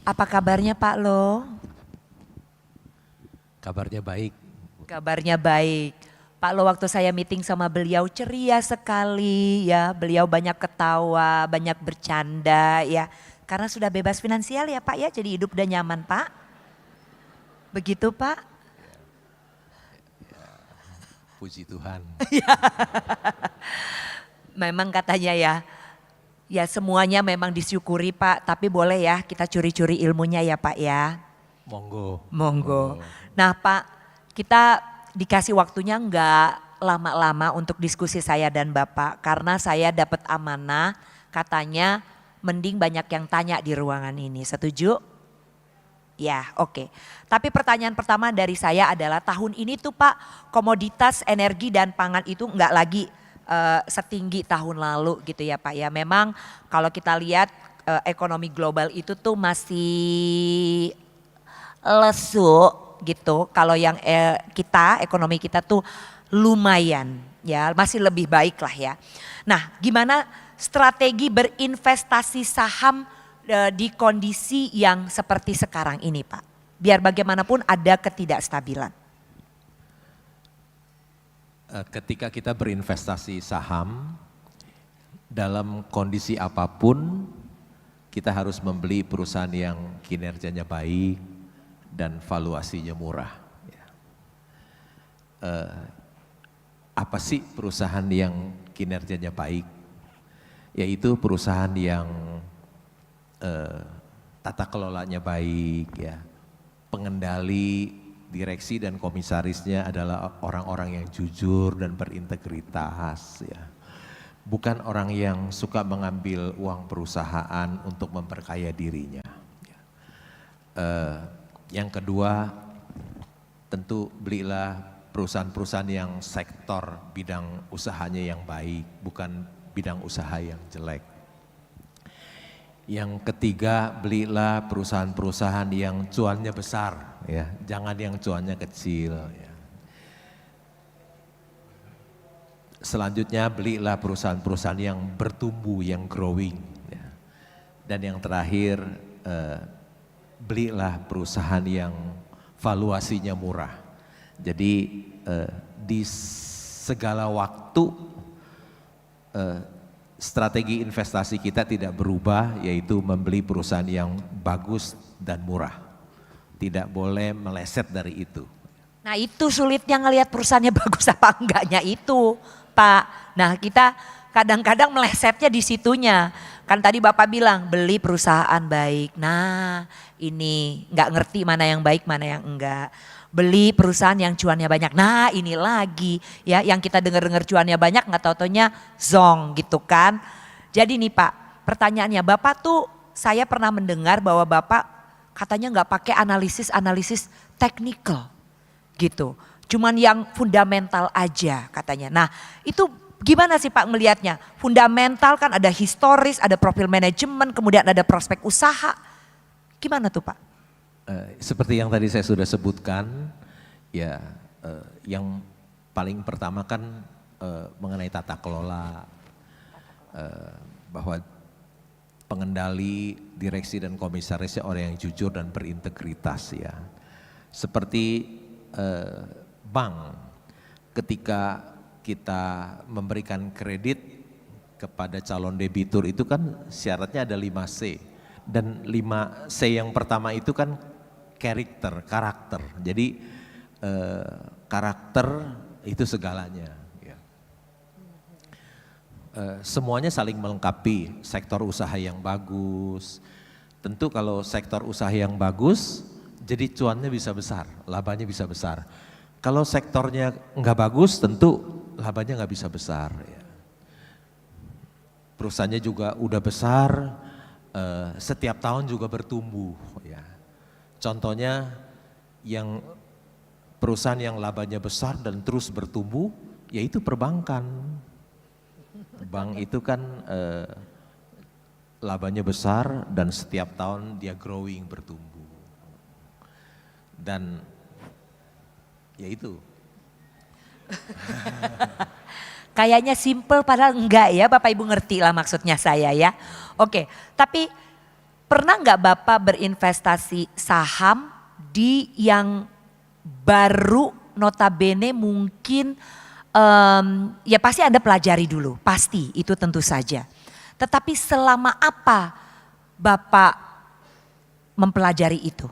Apa kabarnya Pak Lo? Kabarnya baik. Kabarnya baik. Pak Lo waktu saya meeting sama beliau ceria sekali ya. Beliau banyak ketawa, banyak bercanda ya. Karena sudah bebas finansial ya Pak ya, jadi hidup udah nyaman Pak. Begitu Pak? Puji Tuhan. Memang katanya ya, ya semuanya memang disyukuri Pak. Tapi boleh ya kita curi-curi ilmunya ya Pak ya. Monggo. Monggo. Nah Pak, kita dikasih waktunya enggak lama-lama untuk diskusi saya dan Bapak. Karena saya dapat amanah katanya mending banyak yang tanya di ruangan ini. Setuju? Ya oke. Tapi pertanyaan pertama dari saya adalah tahun ini tuh Pak komoditas energi dan pangan itu enggak lagi setinggi tahun lalu gitu ya Pak ya. Memang kalau kita lihat ekonomi global itu tuh masih lesu gitu. Kalau yang kita ekonomi kita tuh lumayan ya, masih lebih baik lah ya. Nah, gimana strategi berinvestasi saham di kondisi yang seperti sekarang ini, Pak? Biar bagaimanapun ada ketidakstabilan. Ketika kita berinvestasi saham, dalam kondisi apapun, kita harus membeli perusahaan yang kinerjanya baik dan valuasinya murah. Apa sih perusahaan yang kinerjanya baik? Yaitu perusahaan yang tata kelolanya baik, ya, pengendali, direksi dan komisarisnya adalah orang-orang yang jujur dan berintegritas, ya. Bukan orang yang suka mengambil uang perusahaan untuk memperkaya dirinya. Yang kedua, tentu belilah perusahaan-perusahaan yang sektor bidang usahanya yang baik, bukan bidang usaha yang jelek. Yang ketiga, belilah perusahaan-perusahaan yang cuannya besar, ya, jangan yang cuannya kecil. Ya. Selanjutnya, belilah perusahaan-perusahaan yang bertumbuh, yang growing. Ya. Dan yang terakhir, belilah perusahaan yang valuasinya murah. Jadi di segala waktu strategi investasi kita tidak berubah, yaitu membeli perusahaan yang bagus dan murah. Tidak boleh meleset dari itu. Nah itu sulitnya ngelihat perusahaannya bagus apa enggaknya itu Pak. Nah kita kadang-kadang melesetnya di situnya. Kan tadi Bapak bilang beli perusahaan baik. Nah ini nggak ngerti mana yang baik mana yang enggak. Beli perusahaan yang cuannya banyak. Nah ini lagi ya yang kita dengar-dengar cuannya banyak nggak tau-taunya zong gitu kan. Jadi nih Pak pertanyaannya Bapak tuh saya pernah mendengar bahwa Bapak katanya nggak pakai analisis technical gitu. Cuman yang fundamental aja katanya. Nah itu gimana sih Pak melihatnya? Fundamental kan ada historis, ada profil manajemen, kemudian ada prospek usaha. Gimana tuh Pak? Seperti yang tadi saya sudah sebutkan, ya yang paling pertama kan mengenai tata kelola, bahwa pengendali, direksi dan komisarisnya orang yang jujur dan berintegritas, ya. Seperti bank, ketika kita memberikan kredit kepada calon debitur itu kan syaratnya ada 5C. Dan 5C yang pertama itu kan karakter. Jadi karakter itu segalanya. Ya. Semuanya saling melengkapi, sektor usaha yang bagus. Tentu kalau sektor usaha yang bagus, jadi cuannya bisa besar, labanya bisa besar. Kalau sektornya nggak bagus, tentu labanya nggak bisa besar. Ya. Perusahaannya juga udah besar, setiap tahun juga bertumbuh. Ya. Contohnya yang perusahaan yang labanya besar dan terus bertumbuh, yaitu perbankan. Bank itu kan labanya besar dan setiap tahun dia growing, bertumbuh. Dan ya itu. Kayaknya simple padahal enggak ya Bapak Ibu ngerti lah maksudnya saya ya. Oke, tapi Pernah nggak Bapak berinvestasi saham di yang baru notabene mungkin ya pasti Anda pelajari dulu, pasti itu tentu saja. Tetapi selama apa Bapak mempelajari itu?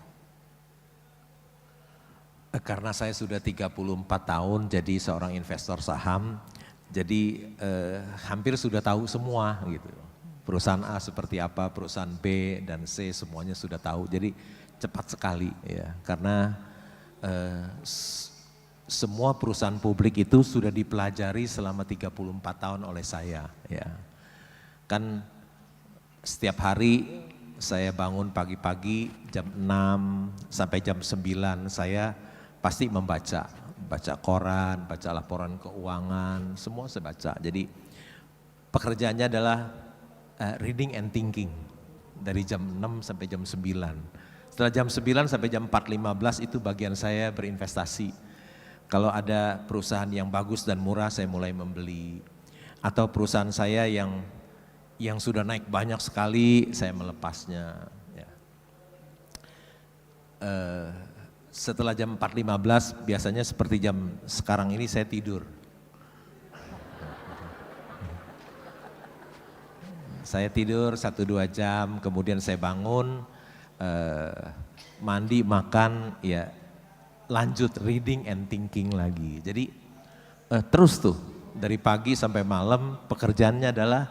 Karena saya sudah 34 tahun jadi seorang investor saham, jadi hampir sudah tahu semua gitu. Perusahaan A seperti apa, perusahaan B dan C semuanya sudah tahu. Jadi cepat sekali ya, karena semua perusahaan publik itu sudah dipelajari selama 34 tahun oleh saya ya. Kan setiap hari saya bangun pagi-pagi jam 6 sampai jam 9 saya pasti baca koran, baca laporan keuangan, semua saya baca. Jadi pekerjaannya adalah reading and thinking dari jam 6 sampai jam 9. Setelah jam 9 sampai jam 4.15 itu bagian saya berinvestasi. Kalau ada perusahaan yang bagus dan murah saya mulai membeli. Atau perusahaan saya yang sudah naik banyak sekali saya melepasnya. Ya. Setelah jam 4.15 biasanya seperti jam sekarang ini saya tidur. Saya tidur 1-2 jam, kemudian saya bangun, mandi, makan, ya lanjut reading and thinking lagi. Jadi terus tuh dari pagi sampai malam pekerjaannya adalah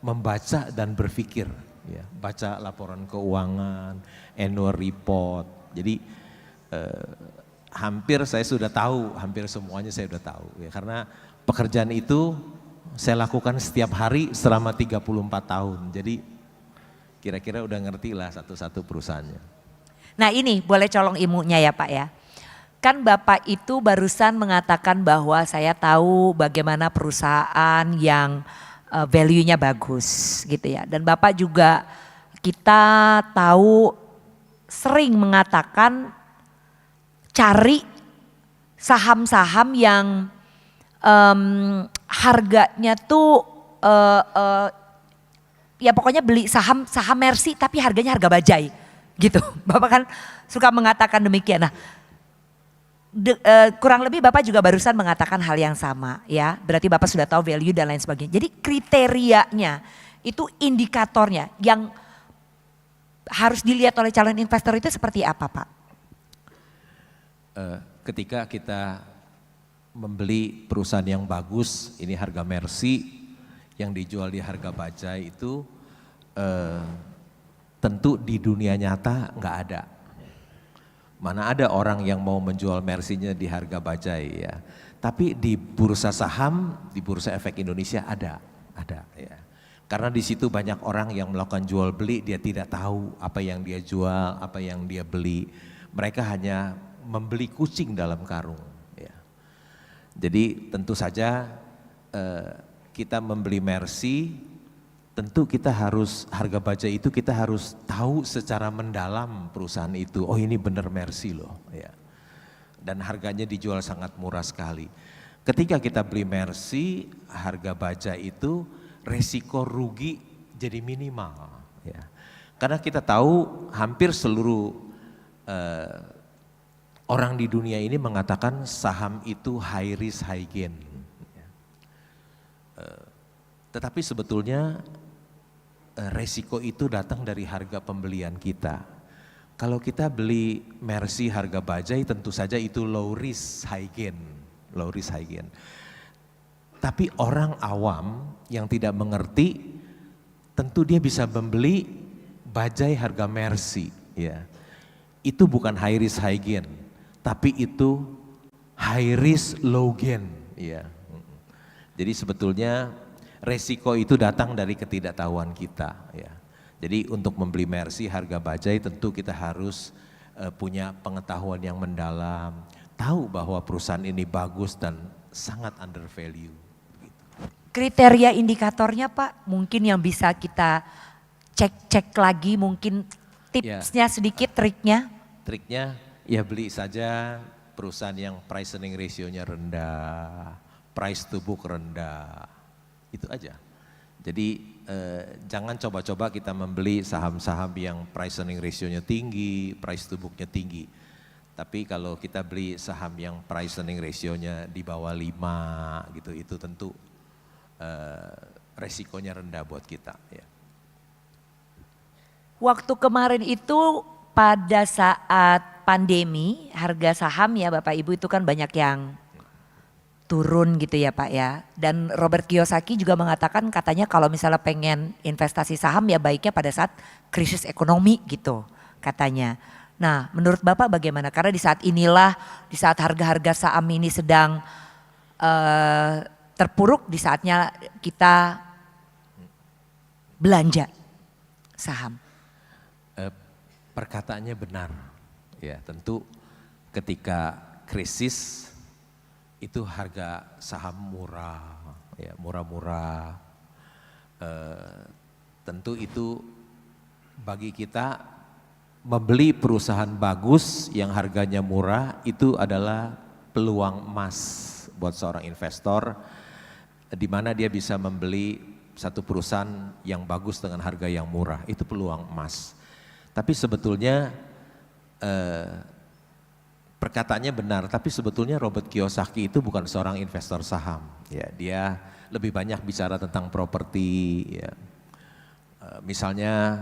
membaca dan berpikir. Ya, baca laporan keuangan, annual report. Jadi hampir saya sudah tahu, hampir semuanya saya sudah tahu. Ya, karena pekerjaan itu saya lakukan setiap hari selama 34 tahun. Jadi kira-kira udah ngerti lah satu-satu perusahaannya. Nah ini boleh colong ilmunya ya Pak ya. Kan Bapak itu barusan mengatakan bahwa saya tahu bagaimana perusahaan yang value-nya bagus gitu ya. Dan Bapak juga kita tahu sering mengatakan cari saham-saham yang harganya tuh ya pokoknya beli saham Mercy tapi harganya harga bajai gitu. Bapak kan suka mengatakan demikian. Nah kurang lebih Bapak juga barusan mengatakan hal yang sama ya. Berarti Bapak sudah tahu value dan lain sebagainya. Jadi kriterianya itu indikatornya yang harus dilihat oleh calon investor itu seperti apa Pak? Ketika kita membeli perusahaan yang bagus, ini harga Mercy yang dijual di harga bajai itu tentu di dunia nyata nggak ada. Mana ada orang yang mau menjual Mercy-nya di harga bajai ya. Tapi di bursa saham, di Bursa Efek Indonesia ada ya. Karena di situ banyak orang yang melakukan jual beli, dia tidak tahu apa yang dia jual, apa yang dia beli. Mereka hanya membeli kucing dalam karung. Ya. Jadi tentu saja kita membeli Mercy, tentu kita harus harga bajai itu kita harus tahu secara mendalam perusahaan itu. Oh ini benar Mercy loh. Ya. Dan harganya dijual sangat murah sekali. Ketika kita beli Mercy, harga bajai itu resiko rugi jadi minimal. Ya. Karena kita tahu hampir seluruh orang di dunia ini mengatakan saham itu high risk high gain. Ya. Tetapi sebetulnya resiko itu datang dari harga pembelian kita. Kalau kita beli Mercy harga bajai tentu saja itu low risk high gain. Low risk high gain. Tapi orang awam yang tidak mengerti tentu dia bisa membeli bajai harga Mercy. Ya. Itu bukan high risk high gain. Tapi itu high risk low gain. Ya. Jadi sebetulnya resiko itu datang dari ketidaktahuan kita. Ya. Jadi untuk membeli Mercy harga bajai tentu kita harus punya pengetahuan yang mendalam. Tahu bahwa perusahaan ini bagus dan sangat undervalue. Kriteria indikatornya Pak mungkin yang bisa kita cek-cek lagi mungkin tipsnya sedikit triknya. Triknya ya beli saja perusahaan yang price earning ratio-nya rendah, price to book rendah. Itu aja. Jadi jangan coba-coba kita membeli saham-saham yang price earning ratio-nya tinggi, price to book-nya tinggi. Tapi kalau kita beli saham yang price earning ratio-nya di bawah 5 gitu, itu tentu resikonya rendah buat kita. Ya. Waktu kemarin itu pada saat pandemi harga saham ya Bapak Ibu itu kan banyak yang turun gitu ya Pak ya. Dan Robert Kiyosaki juga mengatakan katanya kalau misalnya pengen investasi saham ya baiknya pada saat krisis ekonomi gitu katanya. Nah menurut Bapak bagaimana? Karena di saat inilah, di saat harga-harga saham ini sedang terpuruk, di saatnya kita belanja saham. Perkataannya benar, ya tentu ketika krisis itu harga saham murah, ya murah-murah. Tentu itu bagi kita membeli perusahaan bagus yang harganya murah itu adalah peluang emas buat seorang investor, di mana dia bisa membeli satu perusahaan yang bagus dengan harga yang murah, itu peluang emas. Tapi sebetulnya perkataannya benar, tapi sebetulnya Robert Kiyosaki itu bukan seorang investor saham. Ya, dia lebih banyak bicara tentang properti. Ya. Misalnya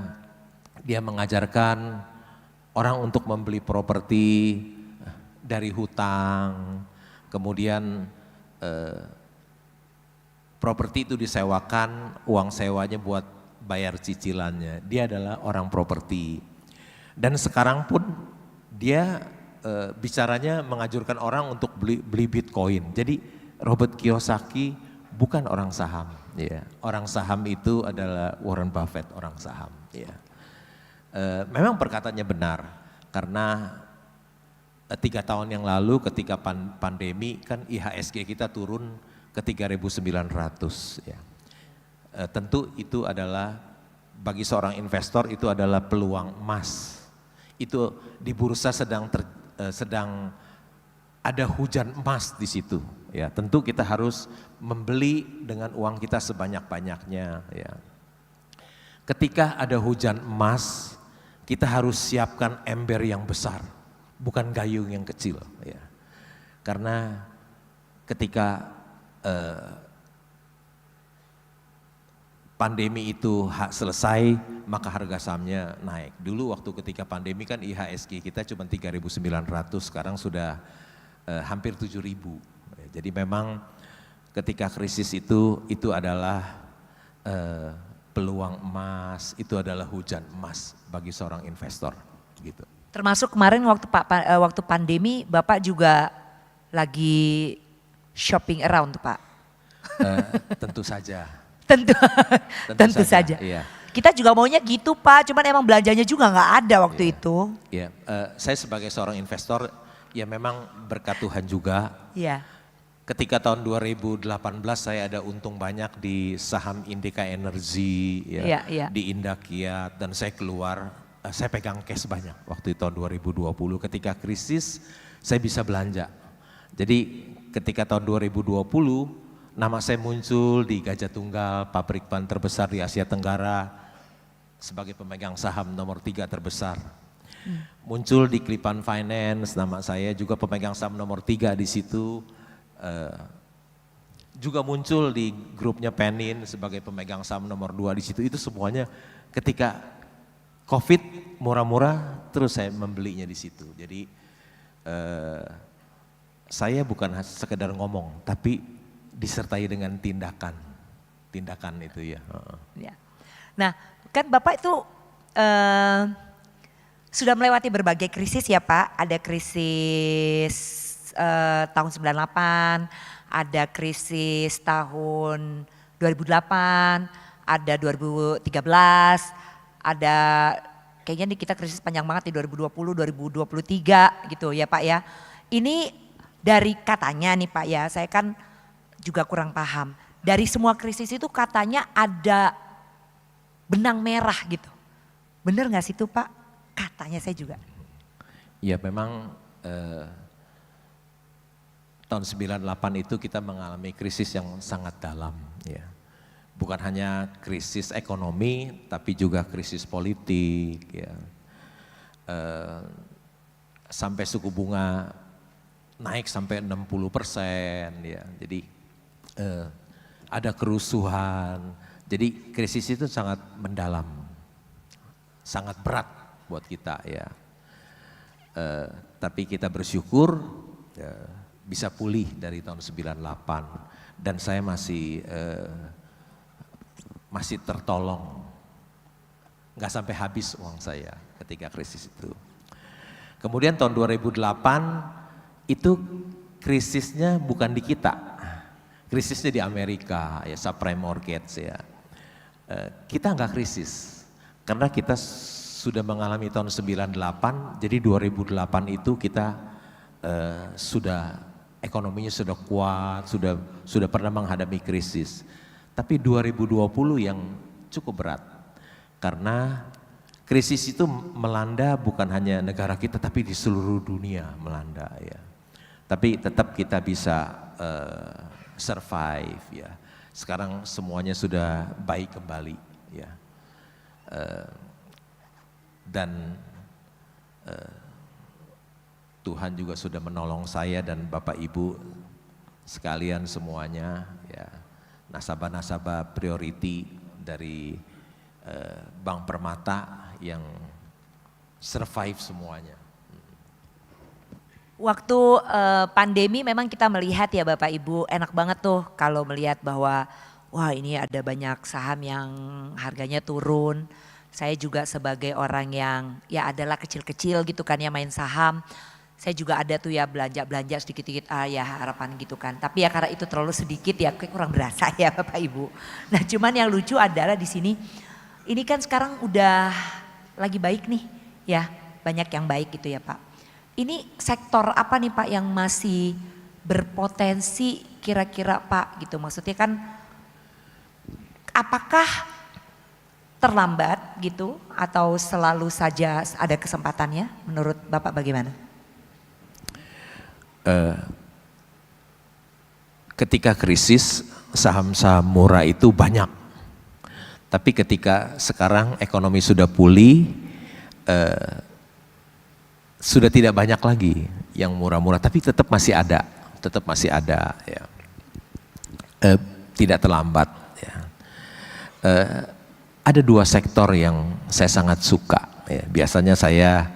dia mengajarkan orang untuk membeli properti dari hutang, kemudian properti itu disewakan, uang sewanya buat bayar cicilannya. Dia adalah orang properti. Dan sekarang pun dia bicaranya mengajurkan orang untuk beli Bitcoin. Jadi Robert Kiyosaki bukan orang saham. Ya. Orang saham itu adalah Warren Buffett, orang saham. Ya. Memang perkataannya benar, karena 3 tahun yang lalu ketika pandemi kan IHSG kita turun ke 3.900. Ya. Tentu itu adalah bagi seorang investor itu adalah peluang emas. Itu di bursa sedang ada hujan emas di situ. Ya, tentu kita harus membeli dengan uang kita sebanyak-banyaknya. Ya. Ketika ada hujan emas, kita harus siapkan ember yang besar, bukan gayung yang kecil. Ya. Karena ketika pandemi itu selesai, maka harga sahamnya naik. Dulu waktu ketika pandemi kan IHSG kita cuma 3.900, sekarang sudah hampir 7.000. Jadi memang ketika krisis itu adalah peluang emas, itu adalah hujan emas bagi seorang investor. Gitu. Termasuk kemarin waktu pandemi Bapak juga lagi shopping around Pak? Tentu saja. Tentu saja. Iya. Kita juga maunya gitu Pak, cuman emang belanjanya juga nggak ada waktu itu. Iya. Saya sebagai seorang investor ya memang berkat Tuhan juga. Iya. Ketika tahun 2018 saya ada untung banyak di saham Indika Energi, ya, iya. di Indakiat, dan saya keluar, saya pegang cash banyak waktu itu tahun 2020. Ketika krisis saya bisa belanja. Jadi ketika tahun 2020 nama saya muncul di Gajah Tunggal, pabrik ban terbesar di Asia Tenggara, sebagai pemegang saham nomor 3 terbesar. Muncul di Klipan Finance, nama saya juga pemegang saham nomor 3 di situ. Juga muncul di grupnya Penin sebagai pemegang saham nomor 2 di situ. Itu semuanya ketika COVID murah-murah, terus saya membelinya di situ. Jadi saya bukan sekedar ngomong, tapi disertai dengan tindakan itu ya. Ya. Nah, kan Bapak itu sudah melewati berbagai krisis ya Pak. Ada krisis tahun 98, ada krisis tahun 2008, ada 2013, ada kayaknya kita krisis panjang banget di 2020, 2023 gitu ya Pak ya. Ini dari katanya nih Pak ya, saya kan juga kurang paham. Dari semua krisis itu katanya ada benang merah gitu. Bener gak sih itu Pak? Katanya saya juga. Ya memang tahun 98 itu kita mengalami krisis yang sangat dalam ya. bukan hanya krisis ekonomi, tapi juga krisis politik, ya. Sampai suku bunga naik sampai 60%, ya. Jadi ada kerusuhan. Jadi krisis itu sangat mendalam, sangat berat buat kita, ya. Tapi kita bersyukur bisa pulih dari tahun 98 dan saya masih tertolong, nggak sampai habis uang saya ketika krisis itu. Kemudian tahun 2008 itu krisisnya bukan di kita, krisisnya di Amerika, ya, subprime mortgage, ya. Kita nggak krisis karena kita sudah mengalami tahun 98, jadi 2008 itu kita ekonominya sudah kuat, sudah pernah menghadapi krisis. Tapi 2020 yang cukup berat karena krisis itu melanda bukan hanya negara kita tapi di seluruh dunia melanda, ya. Tapi tetap kita bisa survive, ya. Sekarang semuanya sudah baik kembali, ya. Dan Tuhan juga sudah menolong saya dan Bapak Ibu sekalian semuanya, ya. Nasabah-nasabah priority dari Bank Permata yang survive semuanya. Waktu pandemi memang kita melihat ya Bapak Ibu, enak banget tuh kalau melihat bahwa wah ini ada banyak saham yang harganya turun. Saya juga sebagai orang yang ya adalah kecil-kecil gitu kan ya main saham. Saya juga ada tuh ya belanja sedikit-sedikit ya harapan gitu kan. Tapi ya karena itu terlalu sedikit ya kayak kurang berasa ya Bapak Ibu. Nah cuman yang lucu adalah di sini ini kan sekarang udah lagi baik nih ya, banyak yang baik gitu ya Pak. Ini sektor apa nih Pak yang masih berpotensi kira-kira Pak gitu, maksudnya kan apakah terlambat gitu atau selalu saja ada kesempatannya, menurut Bapak bagaimana? Ketika krisis saham-saham murah itu banyak, tapi ketika sekarang ekonomi sudah pulih, sudah tidak banyak lagi yang murah-murah, tapi tetap masih ada ya. Tidak terlambat ya. Ada dua sektor yang saya sangat suka ya. Biasanya saya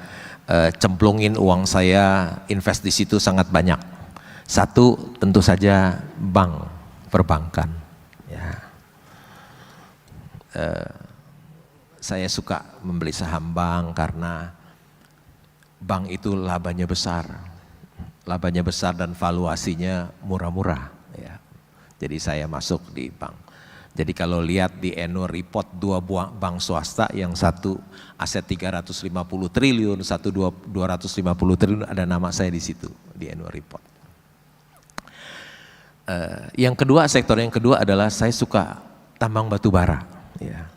cemplungin uang saya, invest di situ sangat banyak. Satu tentu saja perbankan ya. Saya suka membeli saham bank karena bank itu labanya besar dan valuasinya murah-murah ya. Jadi saya masuk di bank. Jadi kalau lihat di annual report dua bank swasta, yang satu aset 350 triliun, satu 250 triliun, ada nama saya di situ di annual report. Sektor yang kedua adalah saya suka tambang batu bara ya.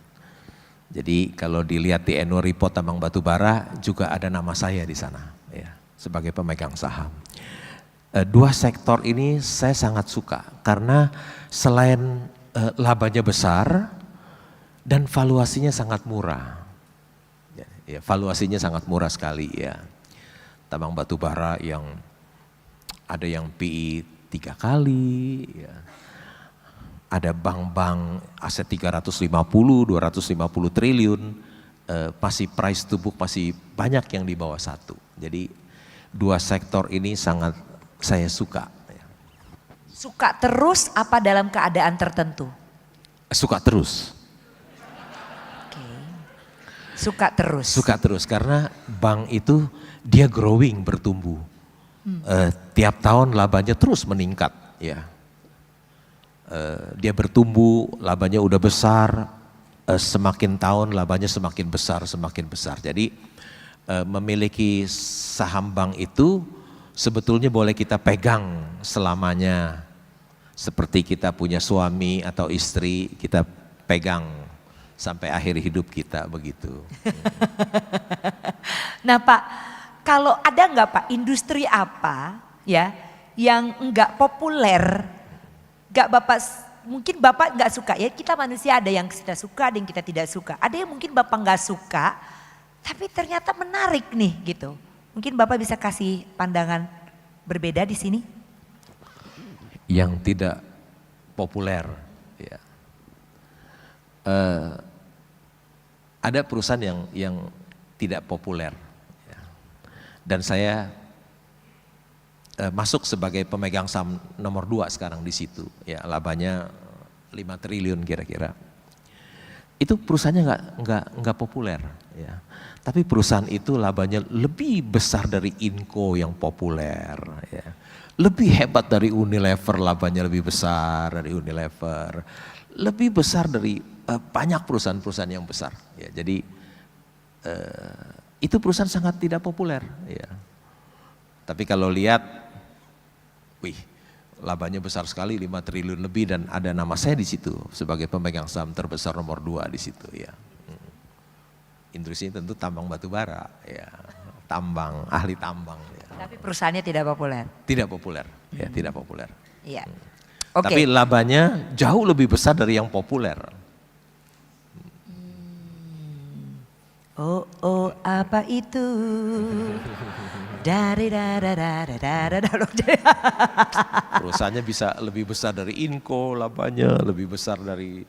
Jadi kalau dilihat di annual report tambang batu bara juga ada nama saya di sana ya, sebagai pemegang saham. Dua sektor ini saya sangat suka karena selain labanya besar dan valuasinya sangat murah. Ya, valuasinya sangat murah sekali ya. Tambang batu bara yang ada yang PI 3 kali ya. Ada bank-bank aset 350, 250 triliun, masih price to book masih banyak yang di bawah 1. Jadi dua sektor ini sangat saya suka. Suka terus apa dalam keadaan tertentu? Suka terus. Oke. Suka terus. Suka terus karena bank itu dia growing, bertumbuh. Tiap tahun labanya terus meningkat ya. Dia bertumbuh, labanya udah besar, semakin tahun labanya semakin besar. Jadi memiliki saham bank itu sebetulnya boleh kita pegang selamanya. Seperti kita punya suami atau istri, kita pegang sampai akhir hidup kita begitu. Nah Pak, kalau ada nggak Pak industri apa ya yang nggak populer, nggak Bapak mungkin Bapak nggak suka ya, kita manusia ada yang kita suka, ada yang kita tidak suka. Ada yang mungkin Bapak nggak suka, tapi ternyata menarik nih gitu. Mungkin Bapak bisa kasih pandangan berbeda di sini? Yang tidak populer, ya. Ada perusahaan yang tidak populer, ya. Dan saya masuk sebagai pemegang saham nomor 2 sekarang di situ, ya, labanya 5 triliun kira-kira. Itu perusahaannya nggak populer, ya. Tapi perusahaan itu labanya lebih besar dari Inco yang populer, ya. Lebih hebat dari Unilever, labanya lebih besar dari Unilever. Lebih besar dari banyak perusahaan-perusahaan yang besar, ya. Jadi itu perusahaan sangat tidak populer, ya. Tapi kalau lihat, wih, labanya besar sekali 5 triliun lebih dan ada nama saya di situ sebagai pemegang saham terbesar nomor 2 di situ, ya. Industri tentu tambang batu bara, ya. Tambang, ahli tambang, ya. Tapi perusahaannya tidak populer. Tidak populer, ya, tidak populer. Iya. Oke. Tapi labanya jauh lebih besar dari yang populer. Oh, oh, apa itu? Dari Perusahaannya bisa lebih besar dari Inco, labanya lebih besar dari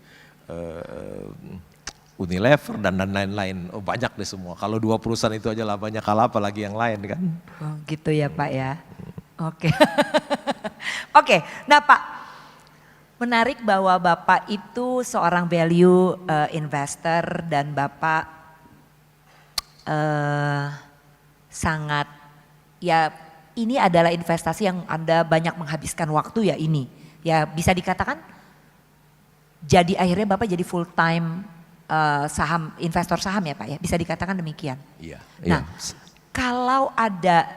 Unilever dan lain-lain. Oh, banyak deh semua. Kalau 2 perusahaan itu aja labanya kalah, apalagi yang lain kan. Oh, gitu ya Pak ya. Oke. Oke, nah Pak, menarik bahwa Bapak itu seorang value investor dan Bapak sangat, ya ini adalah investasi yang Anda banyak menghabiskan waktu ya ini. Ya bisa dikatakan jadi akhirnya Bapak jadi full time saham, investor saham ya Pak ya, bisa dikatakan demikian. Iya. Nah, kalau ada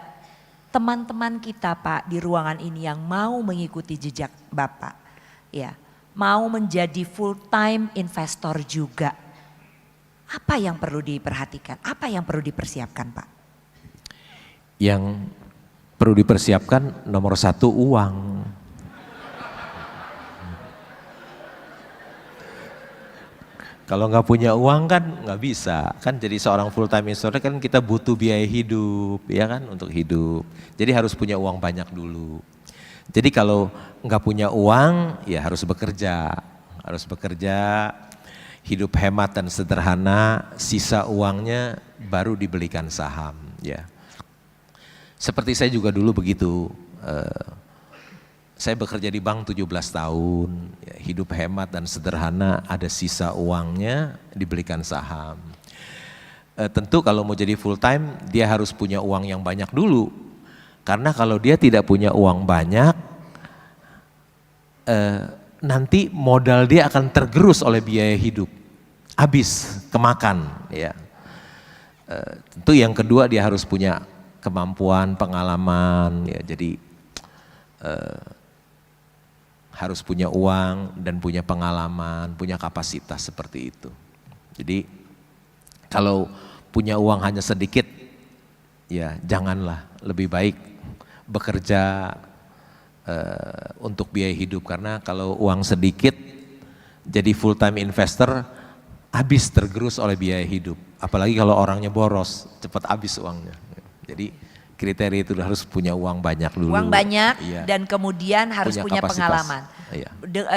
teman-teman kita Pak di ruangan ini yang mau mengikuti jejak Bapak, ya, mau menjadi full time investor juga, apa yang perlu diperhatikan, apa yang perlu dipersiapkan Pak? Yang perlu dipersiapkan nomor 1 uang. Kalau nggak punya uang kan nggak bisa, kan jadi seorang full time investor kan kita butuh biaya hidup, ya kan, untuk hidup. Jadi harus punya uang banyak dulu. Jadi kalau nggak punya uang ya harus bekerja, hidup hemat dan sederhana, sisa uangnya baru dibelikan saham, ya. Seperti saya juga dulu begitu. Saya bekerja di bank 17 tahun, ya, hidup hemat dan sederhana, ada sisa uangnya dibelikan saham. Tentu kalau mau jadi full time dia harus punya uang yang banyak dulu. Karena kalau dia tidak punya uang banyak, nanti modal dia akan tergerus oleh biaya hidup. Habis, kemakan, ya. Tentu yang kedua dia harus punya kemampuan, pengalaman, ya. Jadi harus punya uang dan punya pengalaman, punya kapasitas seperti itu. Jadi kalau punya uang hanya sedikit, ya janganlah, lebih baik bekerja untuk biaya hidup. Karena kalau uang sedikit jadi full time investor, habis, tergerus oleh biaya hidup. Apalagi kalau orangnya boros, cepat habis uangnya. Jadi kriteria itu harus punya uang banyak dulu. Uang banyak, iya. Dan kemudian harus punya pengalaman. Iya.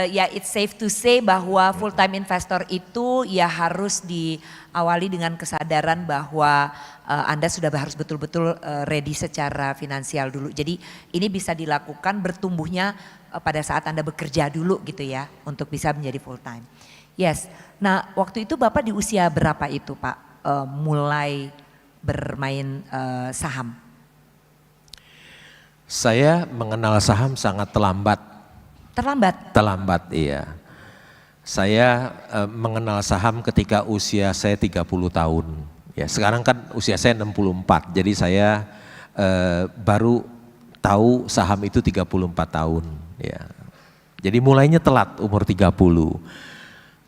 Ya it's safe to say bahwa full time investor itu ya harus diawali dengan kesadaran bahwa Anda sudah harus betul-betul ready secara finansial dulu. Jadi ini bisa dilakukan bertumbuhnya pada saat Anda bekerja dulu gitu ya, untuk bisa menjadi full time. Yes, nah waktu itu Bapak di usia berapa itu Pak mulai bermain saham? Saya mengenal saham sangat terlambat. Terlambat? Terlambat, iya. Saya mengenal saham ketika usia saya 30 tahun. Ya, sekarang kan usia saya 64, jadi saya baru tahu saham itu 34 tahun. Ya. Jadi mulainya telat, umur 30.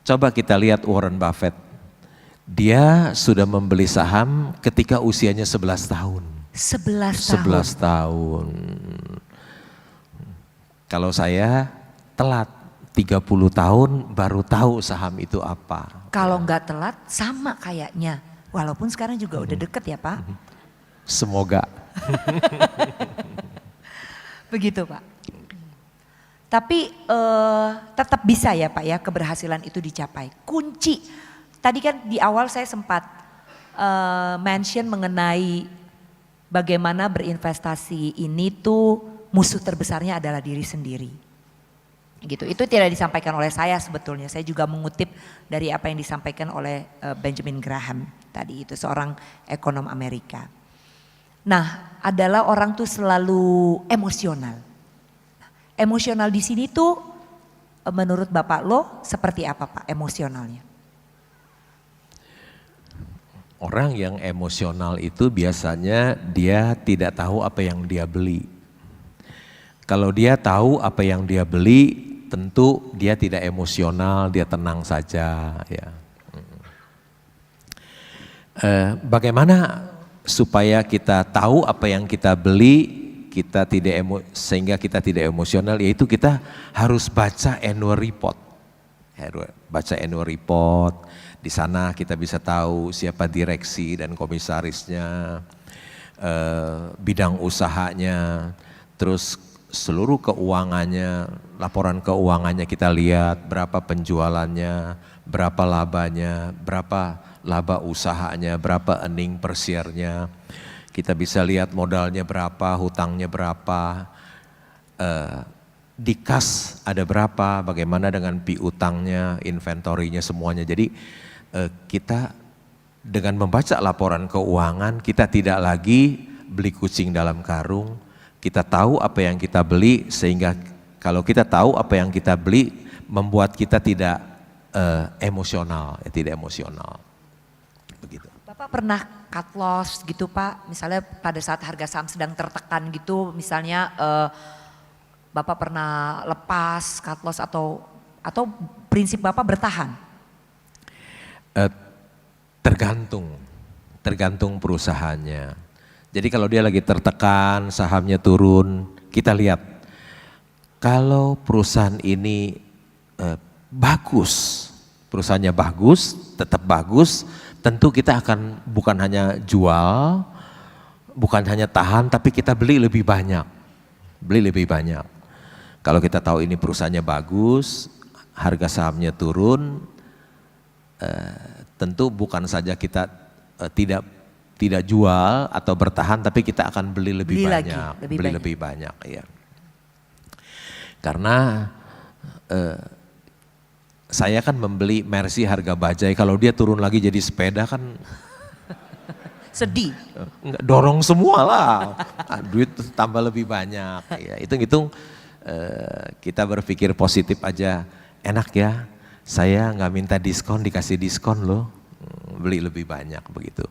Coba kita lihat Warren Buffett. Dia sudah membeli saham ketika usianya 11 tahun. 11 tahun. Kalau saya telat 30 tahun baru tahu saham itu apa. Kalau nggak telat sama kayaknya. Walaupun sekarang juga udah deket ya Pak. Semoga. Begitu Pak. Tapi tetap bisa ya Pak ya keberhasilan itu dicapai. Kunci, tadi kan di awal saya sempat mention mengenai bagaimana berinvestasi ini tuh musuh terbesarnya adalah diri sendiri. Gitu. Itu tidak disampaikan oleh saya sebetulnya. Saya juga mengutip dari apa yang disampaikan oleh Benjamin Graham tadi itu, seorang ekonom Amerika. Nah, adalah orang tuh selalu emosional. Emosional di sini tuh menurut Bapak lo seperti apa Pak emosionalnya? Orang yang emosional itu biasanya dia tidak tahu apa yang dia beli. Kalau dia tahu apa yang dia beli, tentu dia tidak emosional, dia tenang saja. Ya. Bagaimana supaya kita tahu apa yang kita beli, sehingga kita tidak emosional, yaitu kita harus baca annual report. Baca annual report, di sana kita bisa tahu siapa direksi dan komisarisnya, bidang usahanya, terus seluruh keuangannya, laporan keuangannya kita lihat, berapa penjualannya, berapa labanya, berapa laba usahanya, berapa earning per share-nya. Kita bisa lihat modalnya berapa, hutangnya berapa, di kas ada berapa, bagaimana dengan piutangnya, inventorinya semuanya. Jadi kita dengan membaca laporan keuangan, kita tidak lagi beli kucing dalam karung, kita tahu apa yang kita beli, sehingga kalau kita tahu apa yang kita beli membuat kita tidak emosional, tidak emosional. Begitu. Bapak pernah cut loss gitu Pak, misalnya pada saat harga saham sedang tertekan gitu, misalnya Bapak pernah lepas cut loss atau prinsip Bapak bertahan? Tergantung perusahaannya. Jadi kalau dia lagi tertekan, sahamnya turun, kita lihat kalau perusahaan ini bagus, perusahaannya bagus, tetap bagus, tentu kita akan bukan hanya jual, bukan hanya tahan, tapi kita beli lebih banyak. Kalau kita tahu ini perusahaannya bagus, harga sahamnya turun, tentu bukan saja kita tidak jual atau bertahan, tapi kita akan beli lebih banyak. Ya. Karena saya kan membeli Mercy harga bajai, kalau dia turun lagi jadi sepeda kan sedih. Dorong semua lah, duit tambah lebih banyak. Ya, hitung-hitung kita berpikir positif aja, enak ya, saya nggak minta diskon dikasih diskon loh, beli lebih banyak begitu.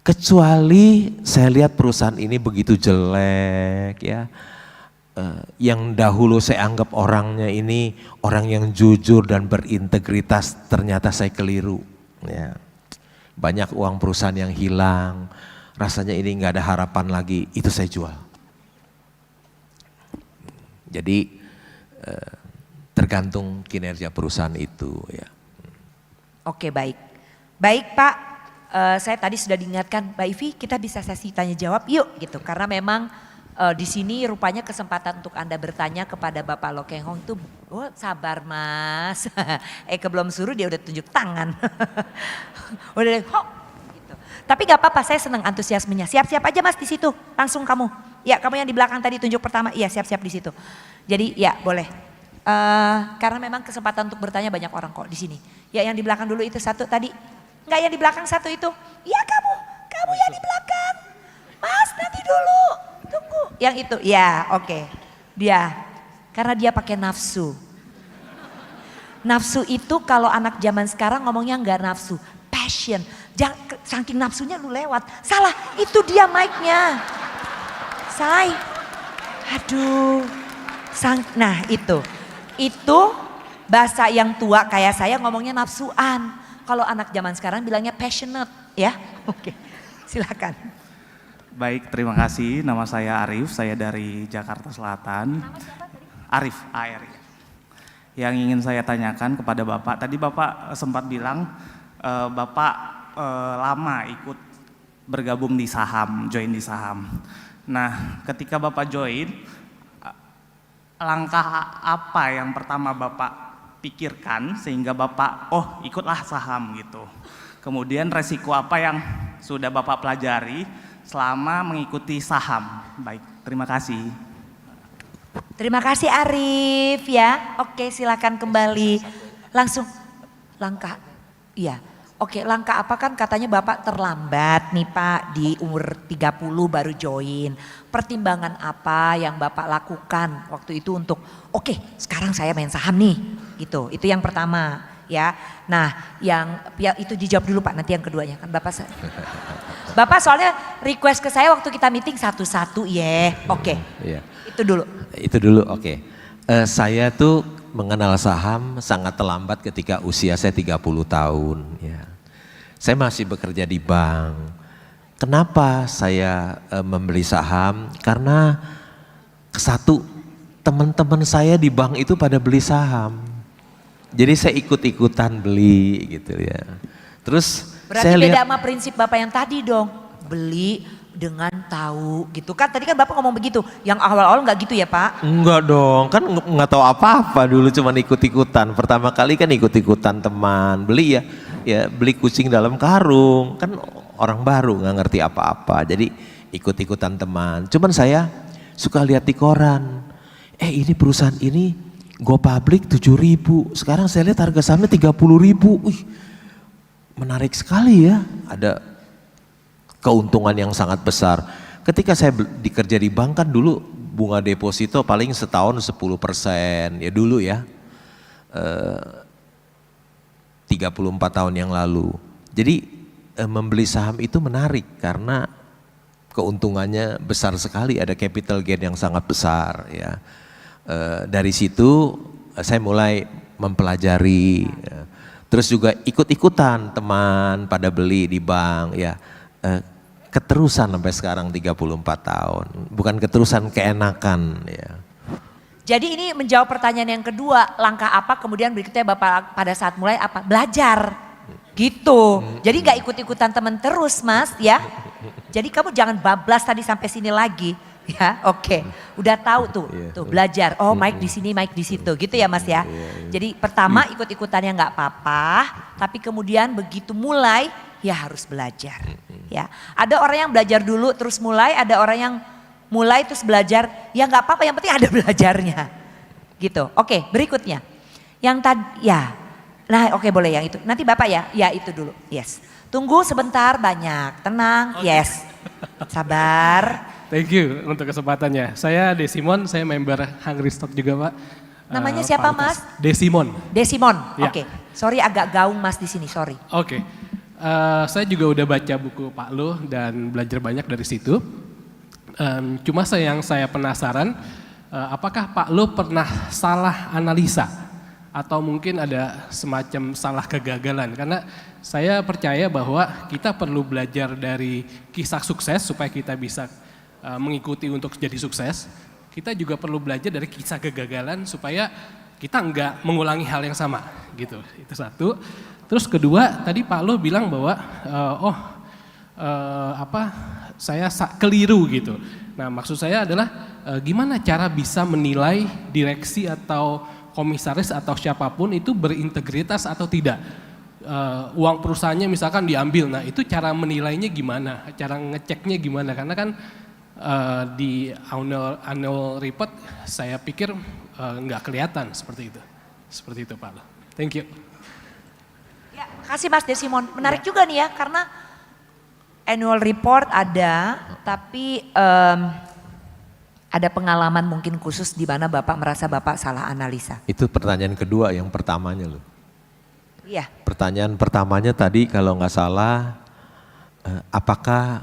Kecuali saya lihat perusahaan ini begitu jelek ya, yang dahulu saya anggap orangnya ini orang yang jujur dan berintegritas, ternyata saya keliru. Ya. Banyak uang perusahaan yang hilang, rasanya ini nggak ada harapan lagi, itu saya jual. Jadi tergantung kinerja perusahaan itu. Ya. Oke baik Pak. Saya tadi sudah diingatkan Mbak Ivi, kita bisa sesi tanya jawab yuk gitu, karena memang di sini rupanya kesempatan untuk Anda bertanya kepada Bapak Lo Keng Hong tuh, oh sabar Mas, belum suruh dia udah tunjuk tangan, udah deh, gitu. Tapi gak apa-apa, saya senang antusiasmenya. Siap-siap aja Mas di situ, langsung kamu. Ya kamu yang di belakang tadi tunjuk pertama, iya siap-siap di situ. Jadi ya boleh, karena memang kesempatan untuk bertanya banyak orang kok di sini. Ya yang di belakang dulu itu satu tadi. Enggak, yang di belakang satu itu. Iya kamu yang di belakang. Mas nanti dulu, tunggu. Yang itu, ya oke. Dia, karena dia pakai nafsu. Nafsu itu kalau anak zaman sekarang ngomongnya enggak nafsu, passion. Jangan, saking nafsunya lu lewat. Salah, itu dia mic-nya. Say, aduh. Nah itu bahasa yang tua kayak saya ngomongnya nafsuan. Kalau anak zaman sekarang bilangnya passionate ya. Oke, silakan. Baik, terima kasih. Nama saya Arif, saya dari Jakarta Selatan. Nama siapa tadi? Arif, AR. yang ingin saya tanyakan kepada Bapak. Tadi Bapak sempat bilang Bapak lama ikut bergabung di saham, join di saham. Nah, ketika Bapak join, langkah apa yang pertama Bapak pikirkan sehingga Bapak, oh ikutlah saham gitu. Kemudian resiko apa yang sudah Bapak pelajari selama mengikuti saham? Baik, terima kasih. Terima kasih Arif ya. Oke, silakan kembali. Langsung langkah. Iya. Oke, langkah apa kan katanya Bapak terlambat nih Pak di umur 30 baru join. Pertimbangan apa yang Bapak lakukan waktu itu untuk oke, sekarang saya main saham nih gitu. Itu yang pertama ya. Nah, yang ya, itu dijawab dulu Pak, nanti yang keduanya kan Bapak soalnya request ke saya waktu kita meeting satu-satu ya. Oke. Iya. Itu dulu. Itu dulu, oke. Saya tuh mengenal saham sangat terlambat ketika usia saya 30 tahun. Ya. Saya masih bekerja di bank. Kenapa saya membeli saham? Karena satu, teman-teman saya di bank itu pada beli saham. Jadi saya ikut-ikutan beli gitu ya. Terus berarti saya beda lihat, sama prinsip Bapak yang tadi dong. Beli dengan tahu gitu kan. Tadi kan Bapak ngomong begitu. Yang awal-awal nggak gitu ya Pak? enggak dong, kan nggak tahu apa-apa dulu, cuman ikut-ikutan. Pertama kali kan ikut-ikutan teman, beli ya beli kucing dalam karung, kan orang baru nggak ngerti apa-apa, jadi ikut-ikutan teman. Cuman saya suka lihat di koran, ini perusahaan ini go public 7.000, sekarang saya lihat harga sahamnya 30.000, wih menarik sekali ya, ada keuntungan yang sangat besar. Ketika saya dikerja di bank kan dulu bunga deposito paling setahun 10% ya dulu ya. 34 tahun yang lalu. Jadi membeli saham itu menarik karena keuntungannya besar sekali, ada capital gain yang sangat besar ya. Dari situ saya mulai mempelajari, terus juga ikut-ikutan teman pada beli di bank ya. Keterusan sampai sekarang 34 tahun, bukan keterusan, keenakan ya. Jadi ini menjawab pertanyaan yang kedua, langkah apa kemudian berikutnya Bapak pada saat mulai apa? Belajar gitu. Jadi gak ikut-ikutan teman terus Mas ya. Jadi kamu jangan bablas tadi sampai sini lagi ya. Oke, udah tahu tuh belajar. Oh Mike di sini, Mike di situ gitu ya Mas ya. Jadi pertama ikut-ikutannya gak apa-apa, tapi kemudian begitu mulai ya harus belajar ya. Ada orang yang belajar dulu terus mulai, ada orang yang mulai terus belajar, ya nggak apa-apa, yang penting ada belajarnya, gitu. Oke, berikutnya, yang tadi, ya, nah oke boleh yang itu. Nanti Bapak ya itu dulu, yes. Tunggu sebentar, banyak, tenang, yes, sabar. Thank you untuk kesempatannya. Saya Desimon, saya member Hungry Stock juga Pak. Namanya siapa Mas? Desimon. Desimon, Ya. oke. Sorry agak gaung Mas di sini, sorry. Oke. Saya juga udah baca buku Pak Lu dan belajar banyak dari situ. Cuma yang saya penasaran, apakah Pak Lu pernah salah analisa atau mungkin ada semacam salah kegagalan? Karena saya percaya bahwa kita perlu belajar dari kisah sukses supaya kita bisa mengikuti untuk jadi sukses. Kita juga perlu belajar dari kisah kegagalan supaya kita enggak mengulangi hal yang sama, gitu. Itu satu. Terus kedua, tadi Pak Lu bilang bahwa saya keliru gitu. Nah maksud saya adalah gimana cara bisa menilai direksi atau komisaris atau siapapun itu berintegritas atau tidak. Uang perusahaannya misalkan diambil, nah itu cara menilainya gimana, cara ngeceknya gimana, karena kan di annual report saya pikir nggak kelihatan seperti itu. Seperti itu Pak Lu. Thank you. Ya, kasih Mas Desimon, menarik juga nih ya karena annual report ada, tapi ada pengalaman mungkin khusus di mana Bapak merasa Bapak salah analisa. Itu pertanyaan kedua, yang pertamanya loh. Iya. Pertanyaan pertamanya tadi kalau nggak salah, apakah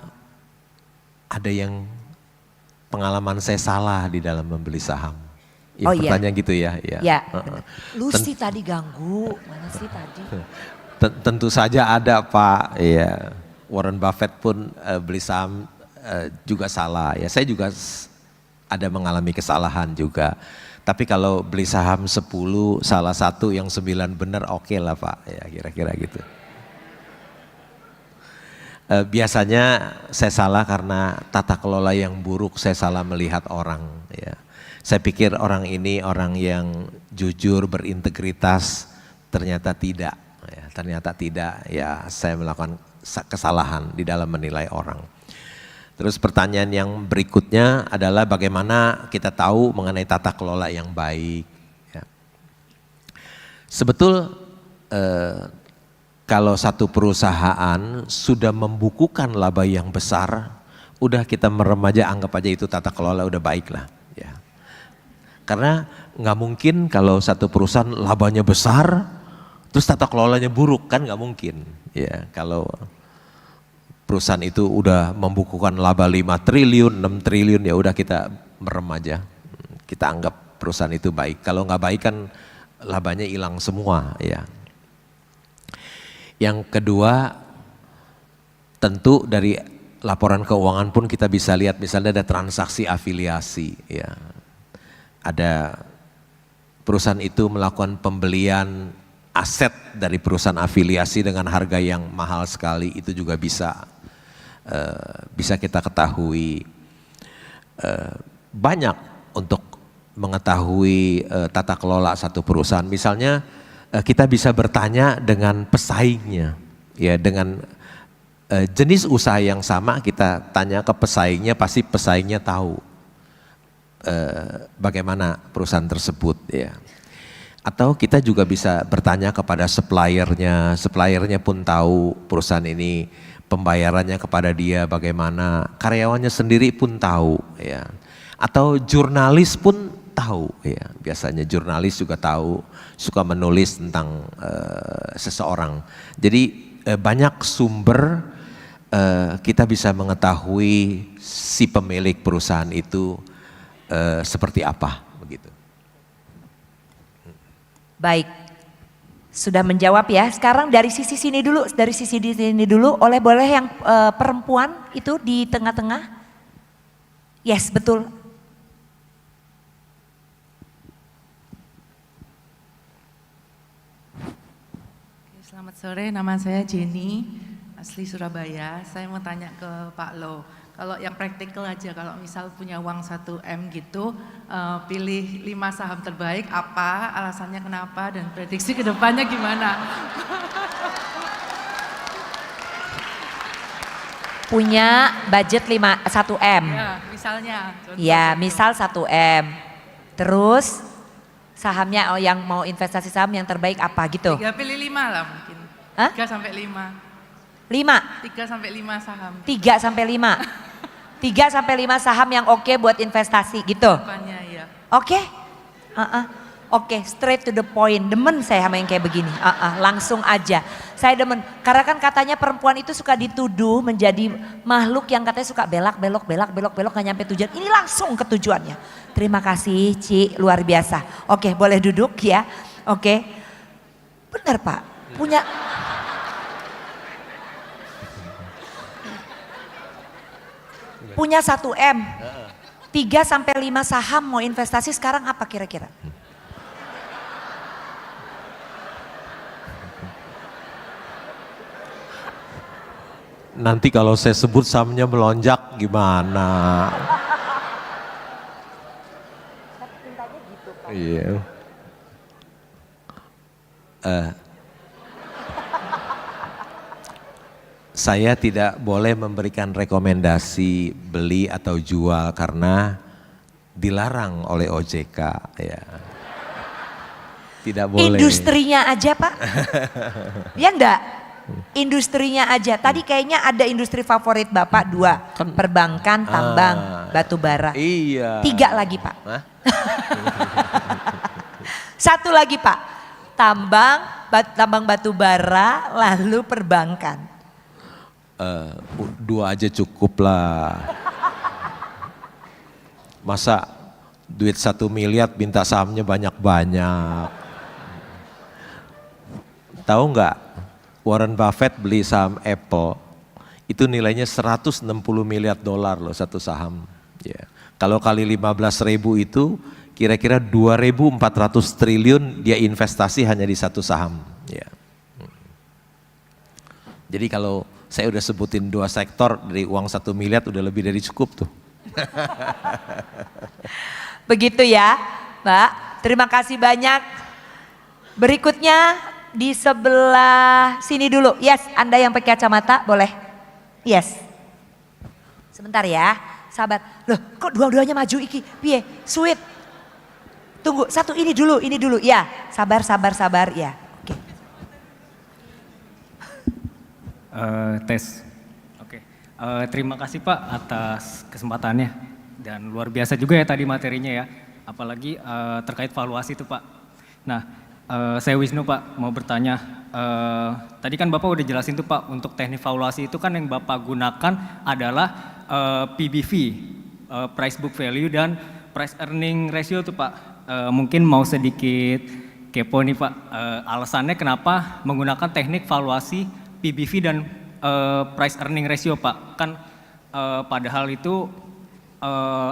ada yang pengalaman saya salah di dalam membeli saham? Ya, Oh, iya. pertanyaan gitu ya. Ya, Lucy tadi ganggu, mana sih tadi? Tentu saja ada Pak, ya. Warren Buffett pun beli saham juga salah. Ya, saya juga ada mengalami kesalahan juga. Tapi kalau beli saham 10, salah satu yang 9 benar, oke lah Pak, ya kira-kira gitu. Biasanya saya salah karena tata kelola yang buruk, saya salah melihat orang. Ya. Saya pikir orang ini orang yang jujur, berintegritas, ternyata tidak. Ya, ternyata tidak, ya saya melakukan kesalahan di dalam menilai orang. Terus pertanyaan yang berikutnya adalah bagaimana kita tahu mengenai tata kelola yang baik. Ya. Kalau satu perusahaan sudah membukukan laba yang besar, udah kita merem aja, anggap aja itu tata kelola udah baik lah. Ya. Karena nggak mungkin kalau satu perusahaan labanya besar, terus tata kelolanya buruk, kan nggak mungkin. Ya, kalau perusahaan itu udah membukukan laba 5 triliun, 6 triliun, ya udah kita merem aja. Kita anggap perusahaan itu baik. Kalau nggak baik kan labanya hilang semua, ya. Yang kedua, tentu dari laporan keuangan pun kita bisa lihat misalnya ada transaksi afiliasi, ya. Ada perusahaan itu melakukan pembelian aset dari perusahaan afiliasi dengan harga yang mahal sekali, itu juga bisa kita ketahui. Banyak untuk mengetahui tata kelola satu perusahaan. Misalnya kita bisa bertanya dengan pesaingnya, ya, dengan jenis usaha yang sama kita tanya ke pesaingnya, pasti pesaingnya tahu bagaimana perusahaan tersebut, ya. Atau kita juga bisa bertanya kepada suppliernya, suppliernya pun tahu perusahaan ini pembayarannya kepada dia bagaimana, karyawannya sendiri pun tahu, ya. Atau jurnalis pun tahu, ya. Biasanya jurnalis juga tahu, suka menulis tentang seseorang. Jadi banyak sumber kita bisa mengetahui si pemilik perusahaan itu seperti apa, begitu. Baik, sudah menjawab ya. Sekarang dari sisi sini dulu, boleh yang perempuan itu di tengah-tengah. Yes, betul. Selamat sore, nama saya Jenny, asli Surabaya. Saya mau tanya ke Pak Lo, kalau yang praktikal aja, kalau misal punya uang 1M gitu, pilih 5 saham terbaik, apa alasannya kenapa dan prediksi kedepannya gimana? Punya budget 1M. Ya, misalnya. Ya, misal 1M. Terus sahamnya yang mau investasi saham yang terbaik apa gitu? 3 pilih 5 lah mungkin. Hah? 3 sampai 5. 5? 3 sampai 5 saham. 3 sampai 5. 3 sampai 5 saham yang oke buat investasi gitu. Depannya ya. Oke? Oke, straight to the point. Demen saya sama yang kayak begini. Langsung aja. Saya demen. Karena kan katanya perempuan itu suka dituduh menjadi makhluk yang katanya suka belok gak nyampe tujuan. Ini langsung ke tujuannya. Terima kasih Ci, luar biasa. Oke, boleh duduk ya. Oke. Benar Pak, punya 1M. 3 sampai 5 saham mau investasi sekarang apa kira-kira? Nanti kalau saya sebut sahamnya melonjak gimana? Iya. Saya tidak boleh memberikan rekomendasi beli atau jual karena dilarang oleh OJK, ya. Tidak boleh. Industrinya aja Pak. Ya enggak? Industrinya aja. Tadi kayaknya ada industri favorit Bapak 2. Perbankan, tambang, batu bara. Iya. 3 lagi Pak. Hah? 1 lagi Pak. Tambang batu bara, lalu perbankan. 2 aja cukup lah. Masa duit 1 miliar minta sahamnya banyak-banyak. Tahu nggak? Warren Buffett beli saham Apple, itu nilainya 160 miliar dolar loh satu saham. Ya. Kalau kali 15.000 itu kira-kira 2.400 triliun dia investasi hanya di satu saham. Ya. Jadi kalau saya udah sebutin 2 sektor dari uang 1 miliar udah lebih dari cukup tuh. Begitu ya, Mbak. Terima kasih banyak. Berikutnya di sebelah sini dulu. Yes, Anda yang pakai kacamata boleh. Yes. Sebentar ya, sabar. Loh, kok dua-duanya maju iki? Piye? Sweet. Tunggu, satu ini dulu. Ya, sabar ya. Oke. Tes. Oke. Terima kasih Pak atas kesempatannya dan luar biasa juga ya tadi materinya ya. Apalagi terkait valuasi itu Pak. Nah, saya Wisnu Pak mau bertanya. Tadi kan Bapak udah jelasin tuh Pak untuk teknik valuasi itu kan yang Bapak gunakan adalah PBV, price book value dan price earning ratio tuh Pak. Mungkin mau sedikit kepo nih Pak. Alasannya kenapa menggunakan teknik valuasi PBV dan price earning ratio Pak, kan padahal itu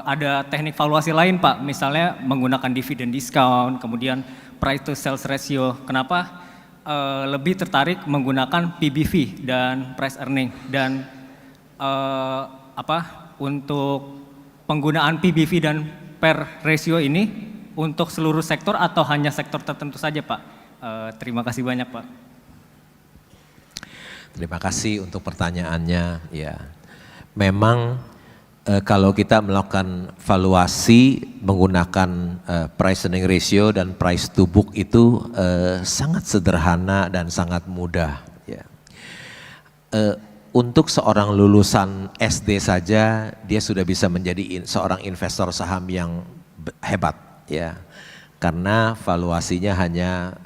ada teknik valuasi lain Pak, misalnya menggunakan dividend discount, kemudian price to sales ratio. Kenapa lebih tertarik menggunakan PBV dan price earning dan untuk penggunaan PBV dan per ratio ini untuk seluruh sektor atau hanya sektor tertentu saja Pak? Terima kasih banyak Pak. Terima kasih untuk pertanyaannya. Ya, memang kalau kita melakukan valuasi menggunakan price earning ratio dan price to book itu sangat sederhana dan sangat mudah. Ya. Untuk seorang lulusan SD saja dia sudah bisa menjadi seorang investor saham yang hebat, ya, karena valuasinya hanya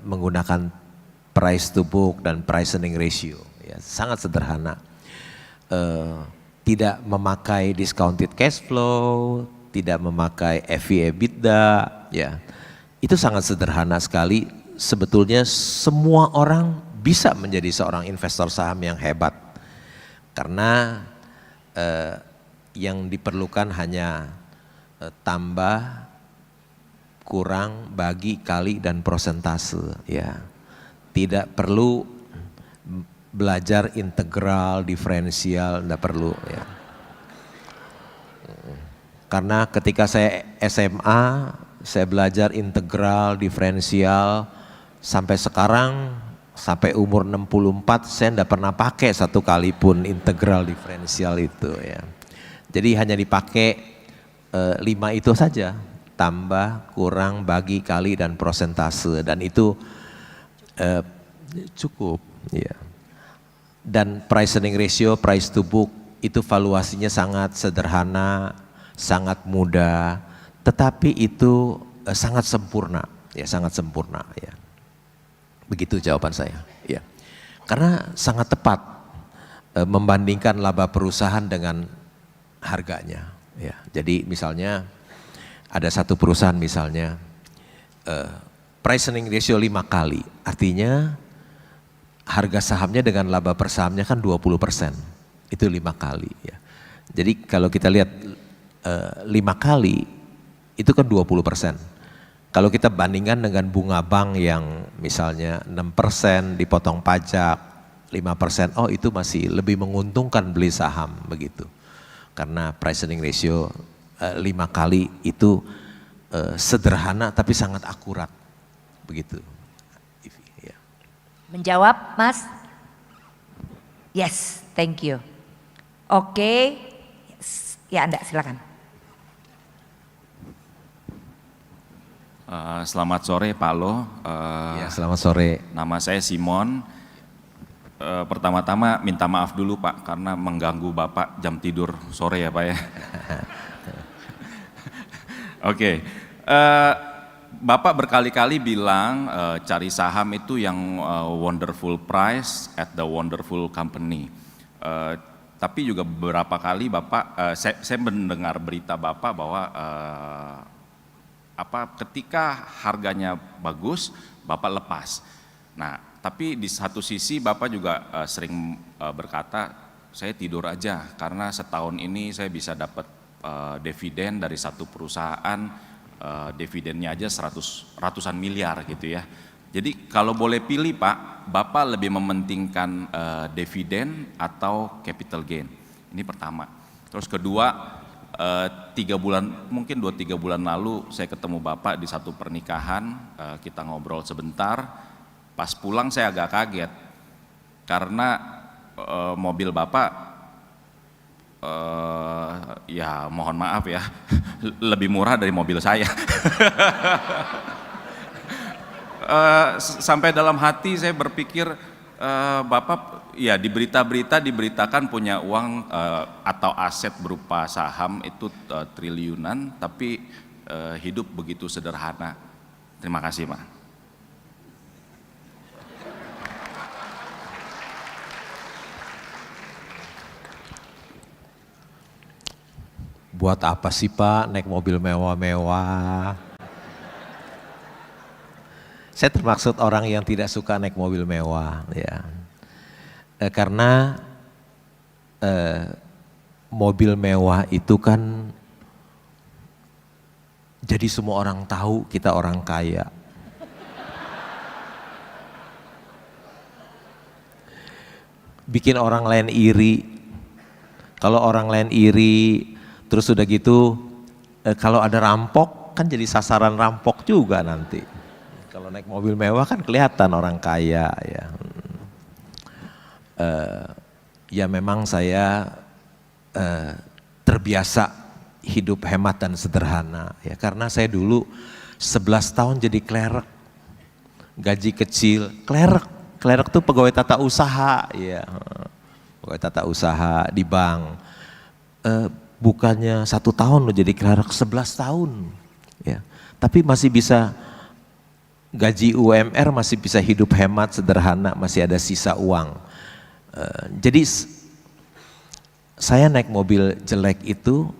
menggunakan price to book dan price earning ratio, ya, sangat sederhana. Tidak memakai discounted cash flow, tidak memakai EV/EBITDA, ya, itu sangat sederhana sekali. Sebetulnya semua orang bisa menjadi seorang investor saham yang hebat, karena yang diperlukan hanya tambah, kurang, bagi, kali, dan prosentase, ya. Tidak perlu belajar integral, diferensial, tidak perlu, ya. Karena ketika saya SMA, saya belajar integral, diferensial, sampai sekarang, sampai umur 64, saya tidak pernah pakai satu kali pun integral, diferensial itu, ya. Jadi hanya dipakai 5 itu saja, tambah, kurang, bagi, kali, dan prosentase, dan itu cukup, ya. Dan price earning ratio, price to book itu valuasinya sangat sederhana, sangat mudah, tetapi itu sangat sempurna, ya, sangat sempurna, ya. Begitu jawaban saya, ya. Karena sangat tepat membandingkan laba perusahaan dengan harganya, ya. Jadi misalnya ada satu perusahaan misalnya price earning ratio 5 kali, artinya harga sahamnya dengan laba per sahamnya kan 20%, itu 5 kali, ya. Jadi kalau kita lihat 5 kali itu kan 20%. Kalau kita bandingkan dengan bunga bank yang misalnya 6% dipotong pajak, 5%, oh itu masih lebih menguntungkan beli saham begitu. Karena price earning ratio 5 kali itu sederhana tapi sangat akurat. Begitu. Ya. Menjawab, Mas? Yes, thank you. Oke, yes. Ya Anda silakan. Selamat sore Pak Lo. Ya, selamat sore. Nama saya Simon. Pertama-tama minta maaf dulu Pak karena mengganggu Bapak jam tidur sore ya Pak ya. Oke. Bapak berkali-kali bilang cari saham itu yang wonderful price at the wonderful company. Tapi juga beberapa kali Bapak, saya mendengar berita Bapak bahwa ketika harganya bagus Bapak lepas. Nah, tapi di satu sisi Bapak juga sering berkata saya tidur aja karena setahun ini saya bisa dapat dividen dari satu perusahaan dividennya aja ratusan miliar gitu ya. Jadi kalau boleh pilih Pak, Bapak lebih mementingkan dividen atau capital gain? Ini pertama. Terus kedua, 3 bulan, mungkin 2-3 bulan lalu saya ketemu Bapak di satu pernikahan, kita ngobrol sebentar, pas pulang saya agak kaget karena mobil Bapak, ya mohon maaf ya, lebih murah dari mobil saya. Sampai dalam hati saya berpikir, Bapak ya di berita-berita diberitakan punya uang atau aset berupa saham itu triliunan, tapi hidup begitu sederhana. Terima kasih Pak. Buat apa sih Pak naik mobil mewah-mewah? Saya termaksud orang yang tidak suka naik mobil mewah, ya. Karena mobil mewah itu kan jadi semua orang tahu kita orang kaya. Bikin orang lain iri. Kalau orang lain iri, terus udah gitu, kalau ada rampok kan jadi sasaran rampok juga nanti. Kalau naik mobil mewah kan kelihatan orang kaya ya. Ya memang saya terbiasa hidup hemat dan sederhana ya, karena saya dulu 11 tahun jadi klerek, gaji kecil, klerek tuh pegawai tata usaha ya, pegawai tata usaha di bank. Bukannya 1 tahun lo jadi klerek, 11 tahun ya, tapi masih bisa gaji UMR, masih bisa hidup hemat sederhana, masih ada sisa uang. Jadi saya naik mobil jelek itu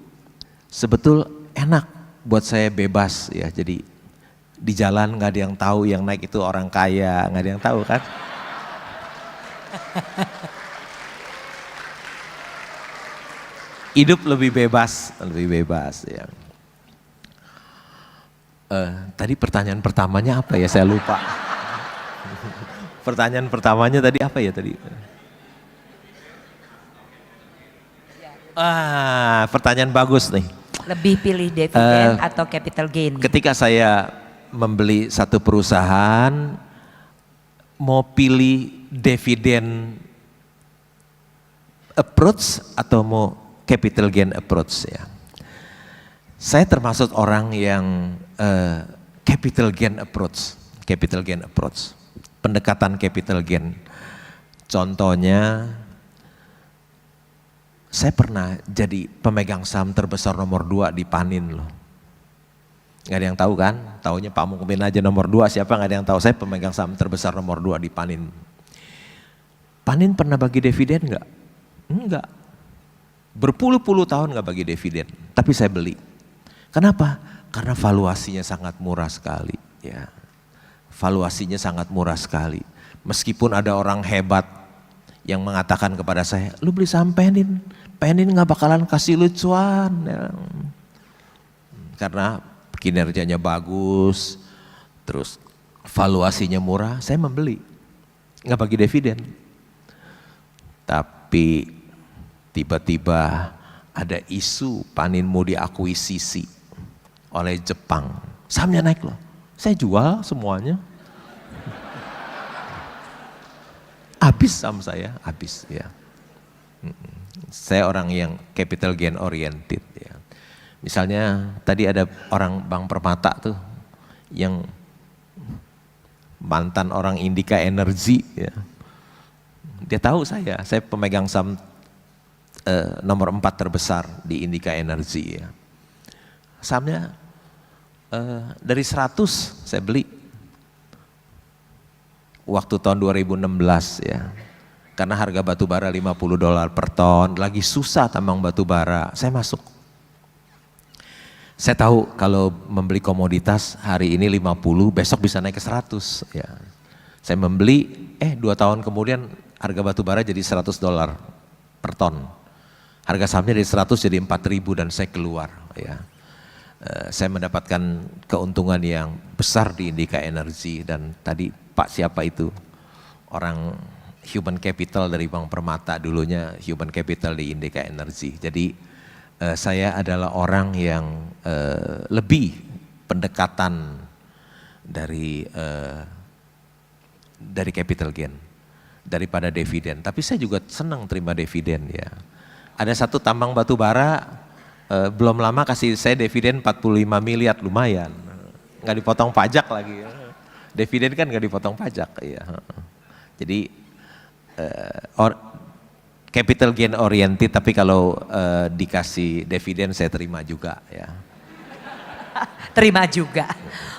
sebetul enak buat saya, bebas ya. Jadi di jalan nggak ada yang tahu yang naik itu orang kaya, nggak ada yang tahu kan. Hidup lebih bebas ya. Tadi pertanyaan pertamanya apa ya, saya lupa. Pertanyaan pertamanya tadi apa ya tadi? Pertanyaan bagus nih. Lebih pilih dividen atau capital gain? Ketika saya membeli satu perusahaan, mau pilih dividen approach atau mau capital gain approach ya. Saya termasuk orang yang capital gain approach, pendekatan capital gain. Contohnya, saya pernah jadi pemegang saham terbesar nomor 2 di Panin loh. Nggak ada yang tahu kan? Taunya Pak Mukmin aja nomor 2, siapa nggak ada yang tahu? Saya pemegang saham terbesar nomor 2 di Panin. Panin pernah bagi dividen nggak? Enggak. Berpuluh-puluh tahun nggak bagi dividen, tapi saya beli. Kenapa? Karena valuasinya sangat murah sekali. Ya, valuasinya sangat murah sekali. Meskipun ada orang hebat yang mengatakan kepada saya, lu beli saham Panin nggak bakalan kasih lu cuan. Ya. Karena kinerjanya bagus, terus valuasinya murah, saya membeli, nggak bagi dividen. Tapi tiba-tiba ada isu Panin mau diakuisisi oleh Jepang, sahamnya naik loh, saya jual semuanya, habis saham saya, habis ya. Saya orang yang capital gain oriented ya. Misalnya tadi ada orang Bank Permata tuh yang mantan orang Indika Energy ya. Dia tahu saya pemegang saham nomor 4 terbesar di Indika Energy ya. Sahamnya dari 100 saya beli waktu tahun 2016 ya. Karena harga batu bara $50 per ton, lagi susah tambang batu bara, saya masuk. Saya tahu kalau membeli komoditas hari ini 50, besok bisa naik ke 100 ya. Saya membeli, 2 tahun kemudian harga batu bara jadi $100 per ton. Harga sahamnya dari 100 jadi 4.000 dan saya keluar ya. Saya mendapatkan keuntungan yang besar di Indika Energy, dan tadi Pak siapa itu? Orang human capital dari Bank Permata, dulunya human capital di Indika Energy. Jadi saya adalah orang yang lebih pendekatan dari capital gain daripada dividen. Tapi saya juga senang terima dividen ya. Ada satu tambang batu bara belum lama kasih saya dividen 45 miliar, lumayan. Nggak dipotong pajak lagi. Dividen kan nggak dipotong pajak. Ya. Jadi capital gain oriented, tapi kalau dikasih dividen saya terima juga ya. Terima juga.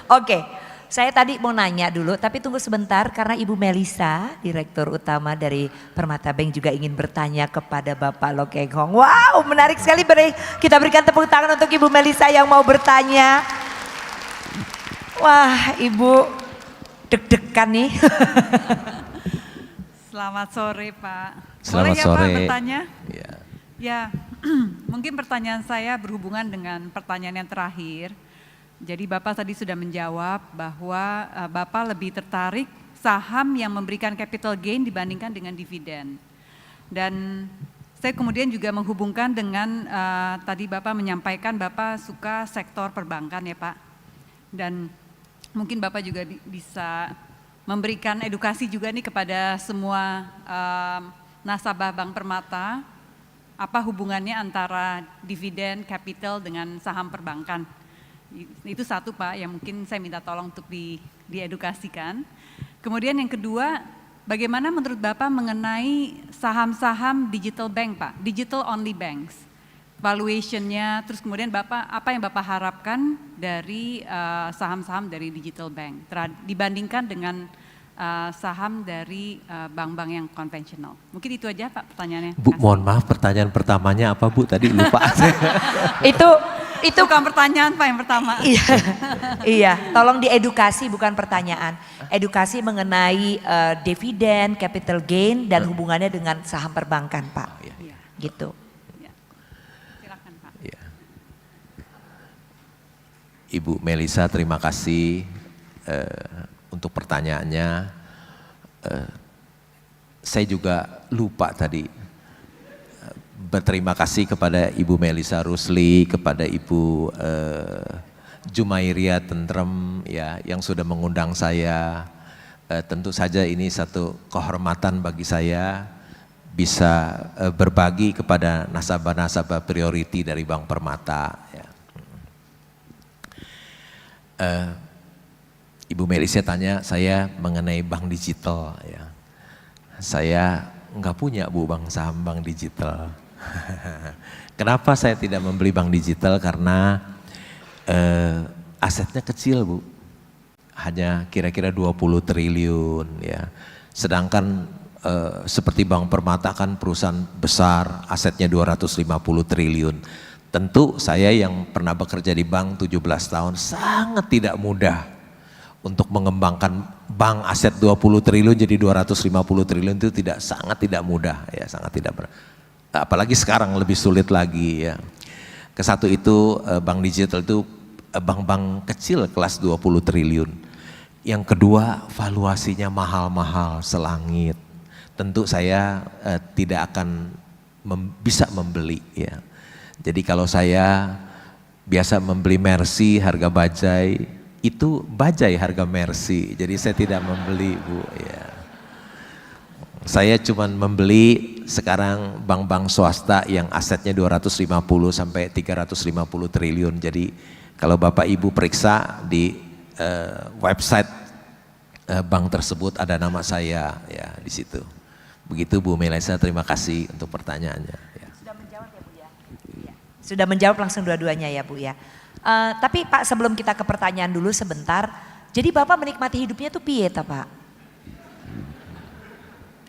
Oke, saya tadi mau nanya dulu, tapi tunggu sebentar karena Ibu Melisa, Direktur Utama dari Permata Bank juga ingin bertanya kepada Bapak Loh Keng Hong. Wow, menarik sekali. Kita berikan tepuk tangan untuk Ibu Melisa yang mau bertanya. Wah, Ibu deg-degan nih. Selamat sore Pak. Selamat Boleh ya sore. Pak bertanya? Ya. Ya, mungkin pertanyaan saya berhubungan dengan pertanyaan yang terakhir. Jadi Bapak tadi sudah menjawab bahwa Bapak lebih tertarik saham yang memberikan capital gain dibandingkan dengan dividen. Dan saya kemudian juga menghubungkan dengan tadi Bapak menyampaikan Bapak suka sektor perbankan ya Pak. Dan mungkin Bapak juga bisa memberikan edukasi juga nih kepada semua nasabah Bank Permata, apa hubungannya antara dividen, capital dengan saham perbankan. Itu satu Pak yang mungkin saya minta tolong untuk diedukasikan. Kemudian yang kedua, bagaimana menurut Bapak mengenai saham-saham digital bank Pak, digital only banks, valuationnya, terus kemudian Bapak apa yang Bapak harapkan dari saham-saham dari digital bank dibandingkan dengan saham dari bank-bank yang konvensional. Mungkin itu aja Pak pertanyaannya. Bu, mohon maaf, pertanyaan pertamanya apa Bu? Tadi lupa. Itu bukan pertanyaan Pak yang pertama. Iya, tolong diedukasi bukan pertanyaan. Edukasi mengenai dividen, capital gain dan hubungannya dengan saham perbankan Pak. Gitu. Ya. Silakan Pak. Ya. Ibu Melisa, terima kasih untuk pertanyaannya. Saya juga lupa tadi. Berterima kasih kepada Ibu Melisa Rusli, kepada Ibu Jumairia Tentrem ya yang sudah mengundang saya. Tentu saja ini satu kehormatan bagi saya bisa berbagi kepada nasabah-nasabah priority dari Bank Permata. Ya. Ibu Melisa tanya saya mengenai bank digital. Ya. Saya nggak punya Bu saham bank digital. Kenapa saya tidak membeli bank digital? Karena asetnya kecil Bu, hanya kira-kira 20 triliun ya. Sedangkan seperti Bank Permata kan perusahaan besar, asetnya 250 triliun. Tentu saya yang pernah bekerja di bank 17 tahun sangat tidak mudah untuk mengembangkan bank aset 20 triliun jadi 250 triliun itu sangat tidak mudah ya, sangat tidak mudah. Apalagi sekarang lebih sulit lagi ya. Kesatu itu bank digital itu bank-bank kecil kelas 20 triliun. Yang kedua valuasinya mahal-mahal selangit. Tentu saya tidak akan bisa membeli ya. Jadi kalau saya biasa membeli Mercy harga bajai, itu bajai harga Mercy. Jadi saya tidak membeli Bu ya. Saya cuma membeli sekarang bank-bank swasta yang asetnya 250 sampai 350 triliun. Jadi kalau Bapak Ibu periksa di website bank tersebut ada nama saya ya di situ. Begitu Bu Melisa, terima kasih untuk pertanyaannya. Ya. Sudah menjawab ya Bu ya? Sudah menjawab langsung dua-duanya ya Bu ya. Tapi Pak sebelum kita ke pertanyaan dulu sebentar. Jadi Bapak menikmati hidupnya tuh piye ta Pak?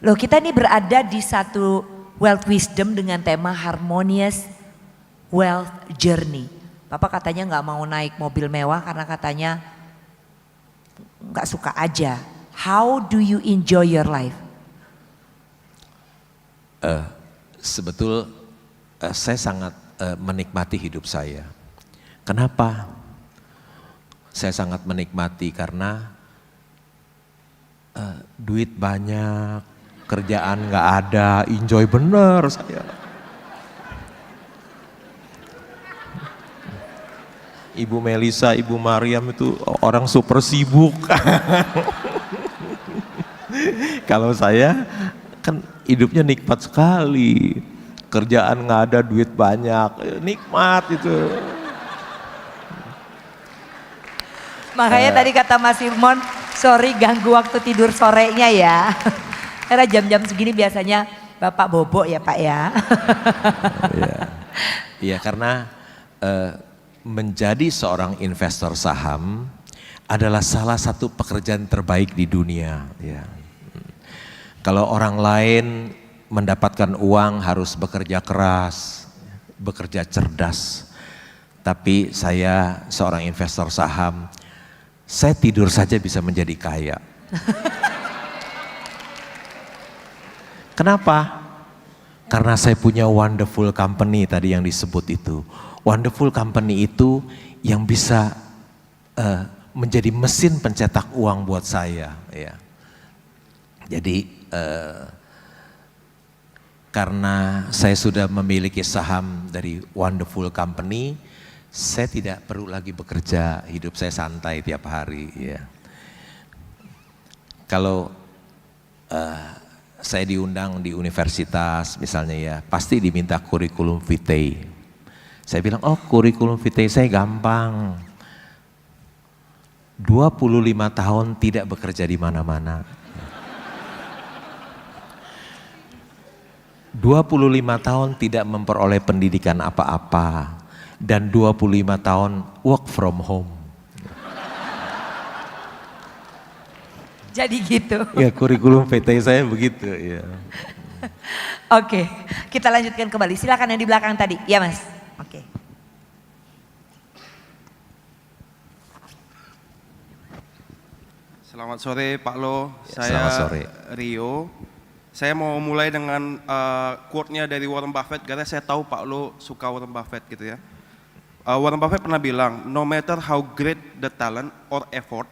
Loh kita ini berada di satu wealth wisdom dengan tema harmonious wealth journey. Bapak katanya nggak mau naik mobil mewah karena katanya nggak suka aja. How do you enjoy your life? Saya sangat menikmati hidup saya. Kenapa? Saya sangat menikmati karena duit banyak, kerjaan nggak ada, enjoy bener saya. Ibu Melisa, Ibu Mariam itu orang super sibuk. Kalau saya kan hidupnya nikmat sekali. Kerjaan nggak ada, duit banyak, nikmat itu. Makanya tadi kata Mas Firmon, sorry ganggu waktu tidur sorenya ya. Karena jam-jam segini biasanya Bapak bobo ya Pak ya. Iya karena menjadi seorang investor saham adalah salah satu pekerjaan terbaik di dunia. Ya. Kalau orang lain mendapatkan uang harus bekerja keras, bekerja cerdas. Tapi saya seorang investor saham, saya tidur saja bisa menjadi kaya. Kenapa? Karena saya punya wonderful company tadi yang disebut itu. Wonderful company itu yang bisa menjadi mesin pencetak uang buat saya. Ya. Jadi karena saya sudah memiliki saham dari wonderful company, saya tidak perlu lagi bekerja, hidup saya santai tiap hari. Ya. Kalau saya diundang di universitas misalnya ya, pasti diminta kurikulum vitae. Saya bilang, oh kurikulum vitae saya gampang. 25 tahun tidak bekerja di mana-mana. 25 tahun tidak memperoleh pendidikan apa-apa. Dan 25 tahun work from home. Jadi gitu. Ya kurikulum vitae saya begitu ya. Oke, kita lanjutkan kembali. Silakan yang di belakang tadi. Ya Mas. Oke. Selamat sore Pak Lo, Ya, saya selamat sore. Rio. Saya mau mulai dengan quote-nya dari Warren Buffett karena saya tahu Pak Lo suka Warren Buffett gitu ya. Warren Buffett pernah bilang, no matter how great the talent or effort,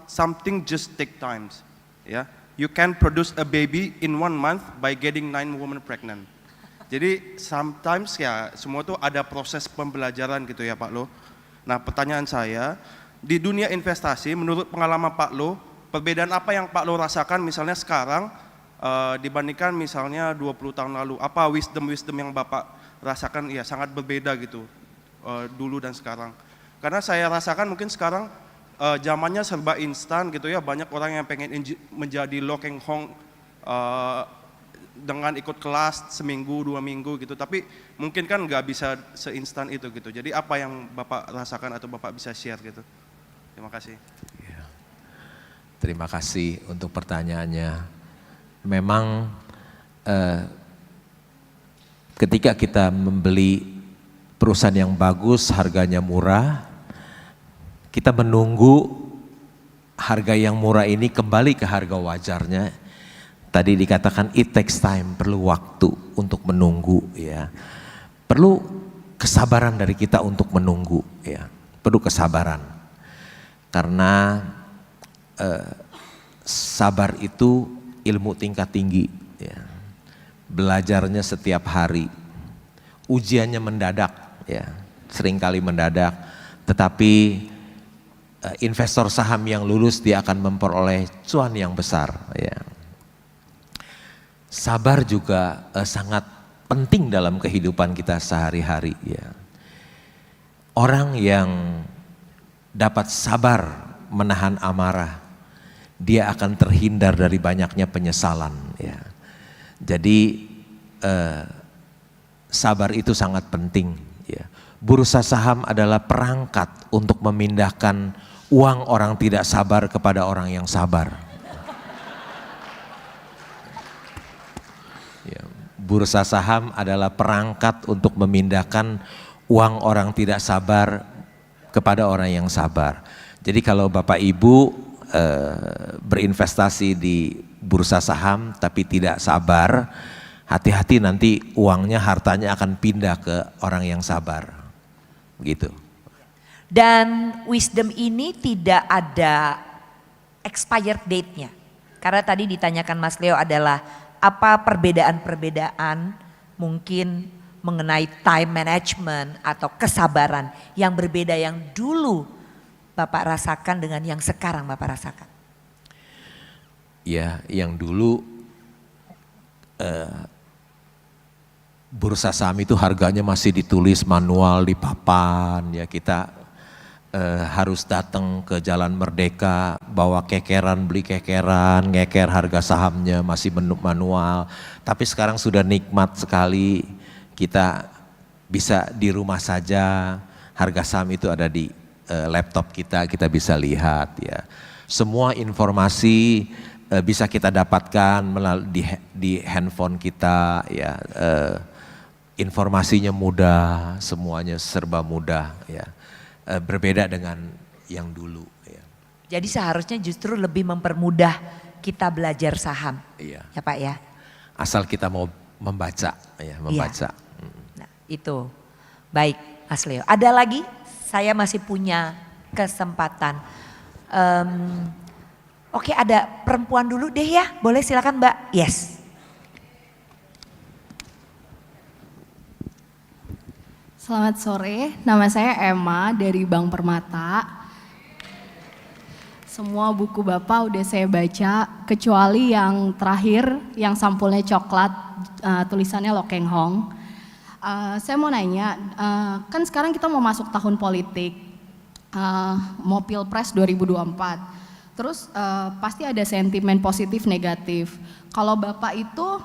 something just take times. Ya, you can produce a baby in 1 month by getting 9 women pregnant. Jadi sometimes ya semua tuh ada proses pembelajaran gitu ya Pak Lo. Nah pertanyaan saya, di dunia investasi menurut pengalaman Pak Lo, perbedaan apa yang Pak Lo rasakan misalnya sekarang dibandingkan misalnya 20 tahun lalu? Apa wisdom yang Bapak rasakan ya sangat berbeda gitu dulu dan sekarang? Karena saya rasakan mungkin sekarang zamannya serba instan gitu ya, banyak orang yang pengen menjadi Lo Keng Hong dengan ikut kelas seminggu 2 minggu gitu, tapi mungkin kan nggak bisa seinstan itu gitu. Jadi apa yang Bapak rasakan atau Bapak bisa share gitu? Terima kasih. Ya. Terima kasih untuk pertanyaannya. Memang ketika kita membeli perusahaan yang bagus, harganya murah, kita menunggu harga yang murah ini kembali ke harga wajarnya. Tadi dikatakan it takes time, perlu waktu untuk menunggu ya. Perlu kesabaran dari kita untuk menunggu ya. Perlu kesabaran. Karena sabar itu ilmu tingkat tinggi ya. Belajarnya setiap hari. Ujiannya mendadak ya. Seringkali mendadak, tetapi investor saham yang lulus dia akan memperoleh cuan yang besar ya. Sabar juga sangat penting dalam kehidupan kita sehari-hari ya. Orang yang dapat sabar menahan amarah, dia akan terhindar dari banyaknya penyesalan ya. Jadi sabar itu sangat penting ya. Bursa saham adalah perangkat untuk memindahkan uang orang tidak sabar kepada orang yang sabar. Bursa saham adalah perangkat untuk memindahkan uang orang tidak sabar kepada orang yang sabar. Jadi kalau Bapak Ibu berinvestasi di bursa saham tapi tidak sabar, hati-hati nanti uangnya, hartanya akan pindah ke orang yang sabar. gitu. Dan wisdom ini tidak ada expired date-nya. Karena tadi ditanyakan Mas Leo adalah apa perbedaan-perbedaan mungkin mengenai time management atau kesabaran yang berbeda yang dulu Bapak rasakan dengan yang sekarang Bapak rasakan. Ya, yang dulu bursa saham itu harganya masih ditulis manual di papan, ya kita harus datang ke Jalan Merdeka, bawa kekeran, beli kekeran, ngeker harga sahamnya masih manual. Tapi sekarang sudah nikmat sekali, kita bisa di rumah saja, harga saham itu ada di laptop kita bisa lihat ya. Semua informasi bisa kita dapatkan melalui di handphone kita ya. Informasinya mudah, semuanya serba mudah ya. Berbeda dengan yang dulu ya. Jadi seharusnya justru lebih mempermudah kita belajar saham. Iya. Ya Pak ya. Asal kita mau membaca ya, membaca. Iya. Nah, itu. Baik, Mas Leo. Ada lagi? Saya masih punya kesempatan. Oke, ada perempuan dulu deh ya. Boleh silakan Mbak. Yes. Selamat sore, nama saya Emma dari Bank Permata. Semua buku Bapak udah saya baca, kecuali yang terakhir yang sampulnya coklat, tulisannya Lo Keng Hong. Saya mau nanya, kan sekarang kita mau masuk tahun politik, mau Pilpres 2024. Terus pasti ada sentimen positif negatif. Kalau Bapak itu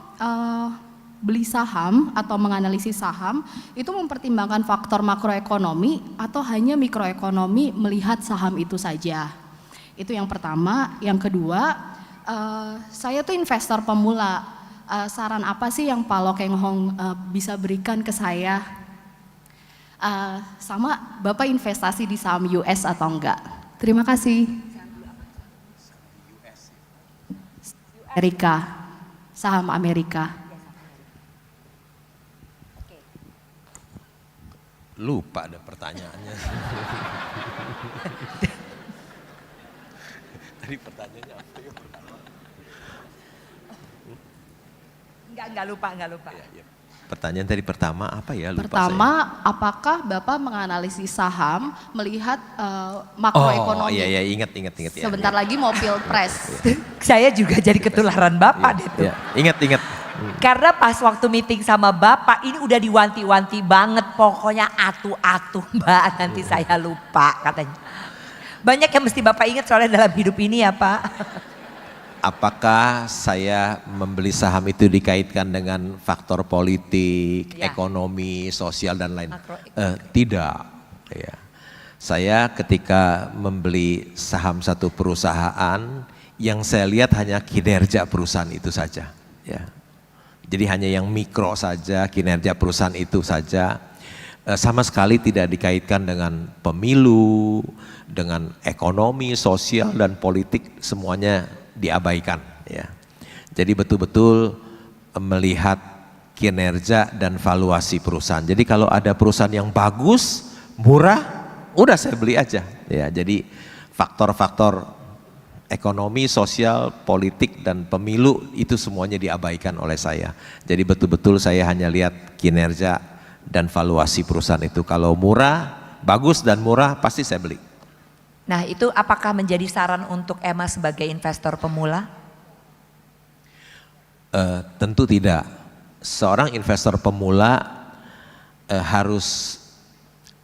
beli saham atau menganalisis saham itu mempertimbangkan faktor makroekonomi atau hanya mikroekonomi melihat saham itu saja? Itu yang pertama. Yang kedua, saya tuh investor pemula. Saran apa sih yang Pak Lo Keng Hong bisa berikan ke saya? Sama Bapak investasi di saham US atau enggak? Terima kasih. Amerika, saham Amerika. Lupa ada pertanyaannya. Tadi pertanyaannya apa ya pertama? Enggak lupa. Ya. Pertanyaan tadi pertama apa ya? Lupa Pertama, saya. apakah Bapak menganalisis saham melihat makroekonomi? Oh iya ingat ya. Sebentar lagi mau Pilpres. Saya juga jadi ketularan Bapak deh tuh. Ya, ingat. Karena pas waktu meeting sama Bapak ini udah diwanti-wanti banget, pokoknya atuh-atuh Mbak, nanti saya lupa katanya. Banyak yang mesti Bapak ingat soalnya dalam hidup ini ya Pak. Apakah saya membeli saham itu dikaitkan dengan faktor politik, Ya. ekonomi, sosial dan lain? Tidak. Ya. Saya ketika membeli saham satu perusahaan, yang saya lihat hanya kinerja perusahaan itu saja. Ya. Jadi hanya yang mikro saja, kinerja perusahaan itu saja, sama sekali tidak dikaitkan dengan pemilu, dengan ekonomi, sosial dan politik, semuanya diabaikan. Ya. Jadi betul-betul melihat kinerja dan valuasi perusahaan. Jadi kalau ada perusahaan yang bagus, murah, udah saya beli aja. Ya, jadi faktor-faktor ekonomi, sosial, politik, dan pemilu itu semuanya diabaikan oleh saya. Jadi betul-betul saya hanya lihat kinerja dan valuasi perusahaan itu. Kalau murah, bagus dan murah pasti saya beli. Nah itu apakah menjadi saran untuk Emma sebagai investor pemula? Tentu tidak. Seorang investor pemula harus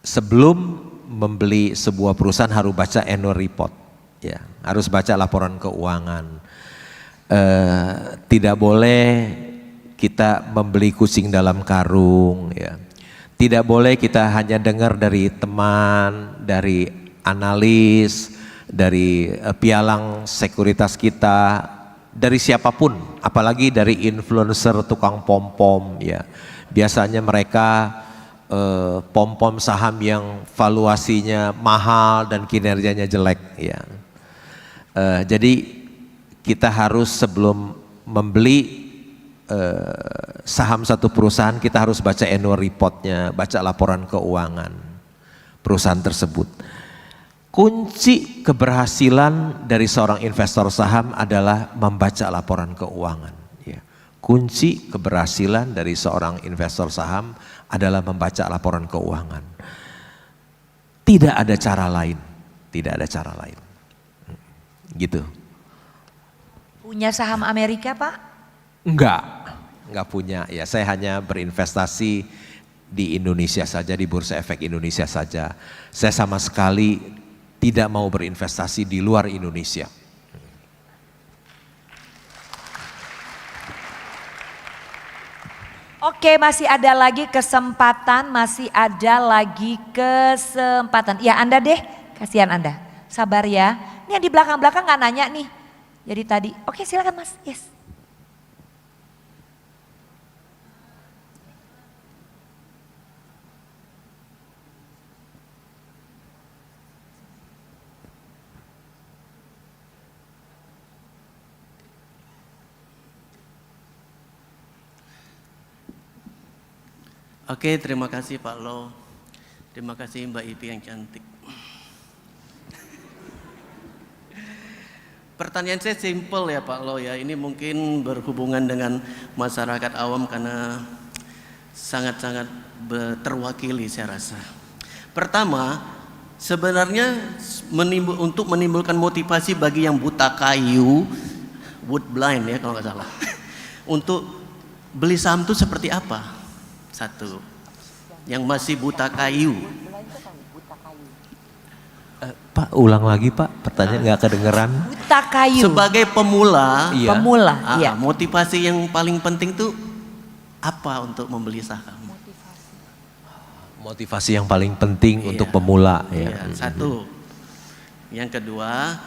sebelum membeli sebuah perusahaan harus baca annual report. Ya, harus baca laporan keuangan. Tidak boleh kita membeli kucing dalam karung. Ya. Tidak boleh kita hanya dengar dari teman, dari analis, dari pialang sekuritas kita, dari siapapun, apalagi dari influencer tukang pom-pom. Ya. Biasanya mereka pom-pom saham yang valuasinya mahal dan kinerjanya jelek. Ya. Jadi kita harus sebelum membeli saham satu perusahaan kita harus baca annual reportnya, baca laporan keuangan. perusahaan tersebut. Kunci keberhasilan dari seorang investor saham adalah membaca laporan keuangan. Ya. Kunci keberhasilan dari seorang investor saham adalah membaca laporan keuangan. Tidak ada cara lain, tidak ada cara lain. Gitu. Punya saham Amerika, Pak? Enggak punya. Ya, saya hanya berinvestasi di Indonesia saja, di Bursa Efek Indonesia saja. Saya sama sekali tidak mau berinvestasi di luar Indonesia. Oke, masih ada lagi kesempatan, Ya, Anda deh, kasihan Anda. Sabar ya. Ini yang di belakang-belakang nggak nanya nih. Jadi tadi, oke silakan Mas. Yes. Oke, terima kasih Pak Lo. Terima kasih Mbak Ipi yang cantik. Pertanyaan saya simple ya Pak Lo ya. Ini mungkin berhubungan dengan masyarakat awam karena sangat-sangat terwakili saya rasa. Pertama, sebenarnya untuk menimbulkan motivasi bagi yang buta kayu, wood blind ya kalau nggak salah, untuk beli saham itu seperti apa? Satu, yang masih buta kayu. Pak, ulang lagi Pak, pertanyaan nggak kedengeran. Buta kayu. Sebagai pemula, Iya. Iya. motivasi yang paling penting tuh apa untuk membeli saham? Motivasi yang paling penting Iya. untuk pemula. Iya, Ya. satu. Yang kedua,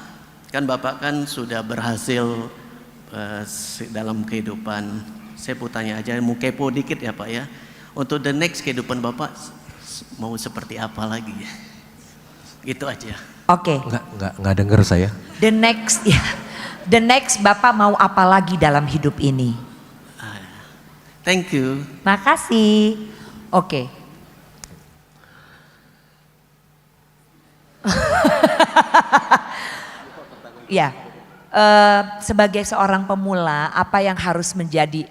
kan Bapak kan sudah berhasil dalam kehidupan. Saya mau tanya aja, mau kepo dikit ya Pak ya. Untuk the next kehidupan Bapak mau seperti apa lagi? Itu aja. Oke. Nggak denger saya. The next Bapak mau apa lagi dalam hidup ini? Thank you. Makasih. Oke. Ya, sebagai seorang pemula, apa yang harus menjadi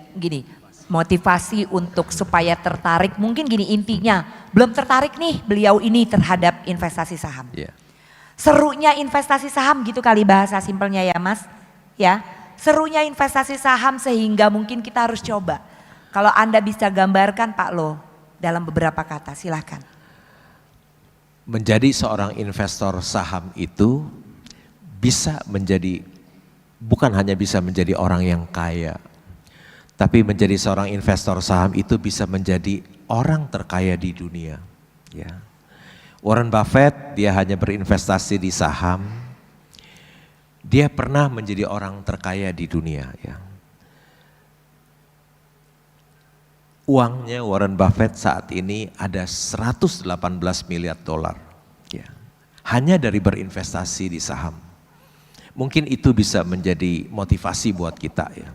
motivasi untuk supaya tertarik? Mungkin gini intinya, belum tertarik nih beliau ini terhadap investasi saham. Yeah. Serunya investasi saham gitu kali bahasa simpelnya ya Mas. Ya, serunya investasi saham sehingga mungkin kita harus coba. Kalau Anda bisa gambarkan Pak Lo dalam beberapa kata, silahkan. Menjadi seorang investor saham itu bukan hanya bisa menjadi orang yang kaya, tapi menjadi seorang investor saham itu bisa menjadi orang terkaya di dunia. Ya. Warren Buffett dia hanya berinvestasi di saham, dia pernah menjadi orang terkaya di dunia. Ya. Uangnya Warren Buffett saat ini ada 118 miliar dolar. Ya. Hanya dari berinvestasi di saham. Mungkin itu bisa menjadi motivasi buat kita ya.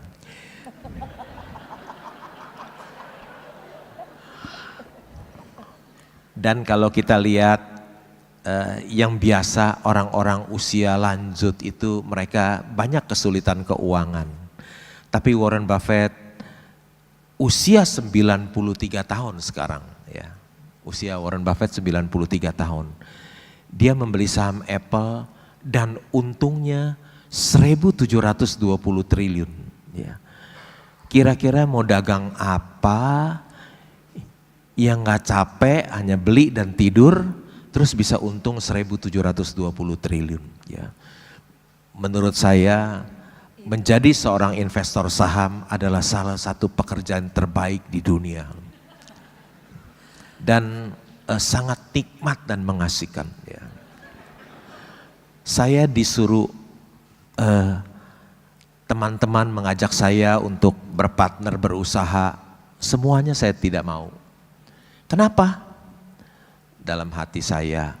Dan kalau kita lihat yang biasa orang-orang usia lanjut itu mereka banyak kesulitan keuangan. Tapi Warren Buffett usia 93 tahun sekarang ya. Usia Warren Buffett 93 tahun. Dia membeli saham Apple dan untungnya 1.720 triliun. Ya. Kira-kira mau dagang apa yang gak capek hanya beli dan tidur terus bisa untung 1.720 triliun. Ya. Menurut saya menjadi seorang investor saham adalah salah satu pekerjaan terbaik di dunia. Dan sangat nikmat dan mengasihkan. Ya. Saya disuruh teman-teman mengajak saya untuk berpartner berusaha, semuanya saya tidak mau. Kenapa? Dalam hati saya,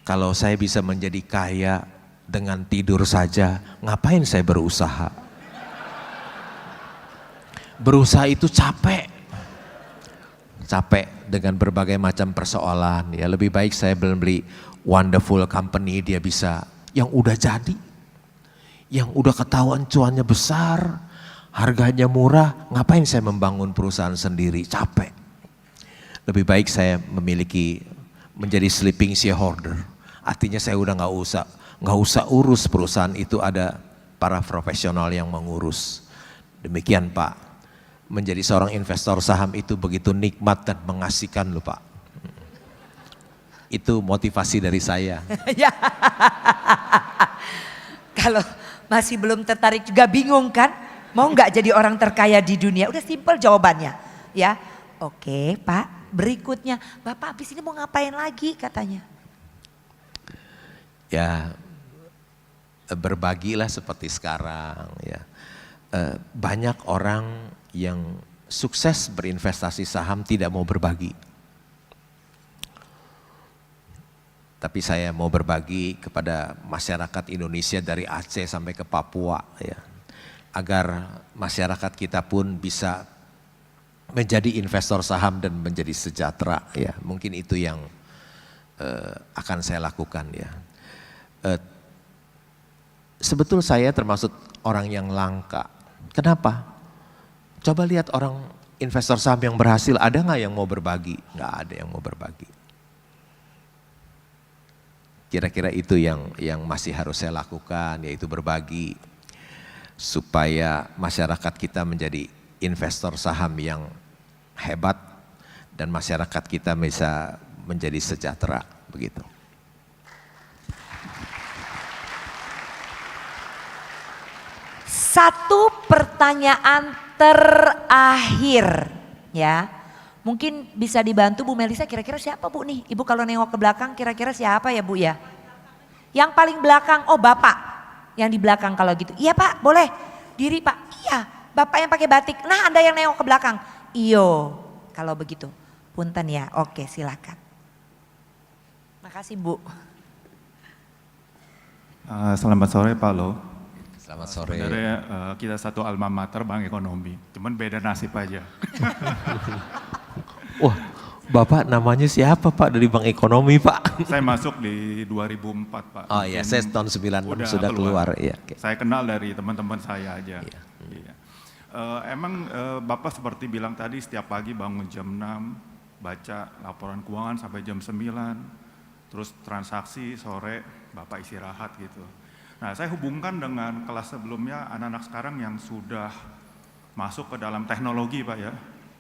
kalau saya bisa menjadi kaya dengan tidur saja, ngapain saya berusaha? Berusaha itu capek. capek dengan berbagai macam persoalan. Ya lebih baik saya beli wonderful company, dia bisa yang udah jadi, yang udah ketahuan cuannya besar, harganya murah. Ngapain saya membangun perusahaan sendiri, capek. Lebih baik saya menjadi sleeping shareholder. Artinya saya udah nggak usah urus perusahaan itu, ada para profesional yang mengurus. Demikian Pak. Menjadi seorang investor saham itu begitu nikmat dan mengasihkan loh Pak. Itu motivasi dari saya. Ya. Kalau masih belum tertarik juga bingung kan? Mau nggak jadi orang terkaya di dunia? Udah simpel jawabannya. Ya, oke Pak. Berikutnya, Bapak habis ini mau ngapain lagi katanya? Ya, berbagilah seperti sekarang ya. Banyak orang yang sukses berinvestasi saham tidak mau berbagi. Tapi saya mau berbagi kepada masyarakat Indonesia dari Aceh sampai ke Papua ya. Agar masyarakat kita pun bisa menjadi investor saham dan menjadi sejahtera ya. Mungkin itu yang akan saya lakukan ya. Sebetulnya saya termasuk orang yang langka. Kenapa? Coba lihat orang investor saham yang berhasil, ada nggak yang mau berbagi? Nggak ada yang mau berbagi. Kira-kira itu yang masih harus saya lakukan, yaitu berbagi supaya masyarakat kita menjadi investor saham yang hebat dan masyarakat kita bisa menjadi sejahtera, begitu. Satu pertanyaan terakhir ya. Mungkin bisa dibantu Bu Melisa, kira-kira siapa Bu nih? Ibu kalau nengok ke belakang kira-kira siapa ya Bu ya? Yang paling belakang, oh Bapak yang di belakang kalau gitu. Iya Pak, boleh diri Pak. Iya, Bapak yang pakai batik. Nah Anda yang nengok ke belakang. Iyo, kalau begitu. Punten ya, oke silakan. Makasih Bu. Selamat sore Pak Lo. Selamat sore. Sebenarnya kita satu alma mater Bank Ekonomi, cuman beda nasib aja. Wah, Bapak namanya siapa Pak dari Bank Ekonomi Pak? Saya masuk di 2004 Pak. Oh iya, saya tahun 96 sudah keluar. Iya, okay. Saya kenal dari teman-teman saya aja. Iya. Iya. Emang Bapak seperti bilang tadi setiap pagi bangun jam 6, baca laporan keuangan sampai jam 9, terus transaksi sore Bapak istirahat gitu. Nah saya hubungkan dengan kelas sebelumnya anak-anak sekarang yang sudah masuk ke dalam teknologi Pak ya,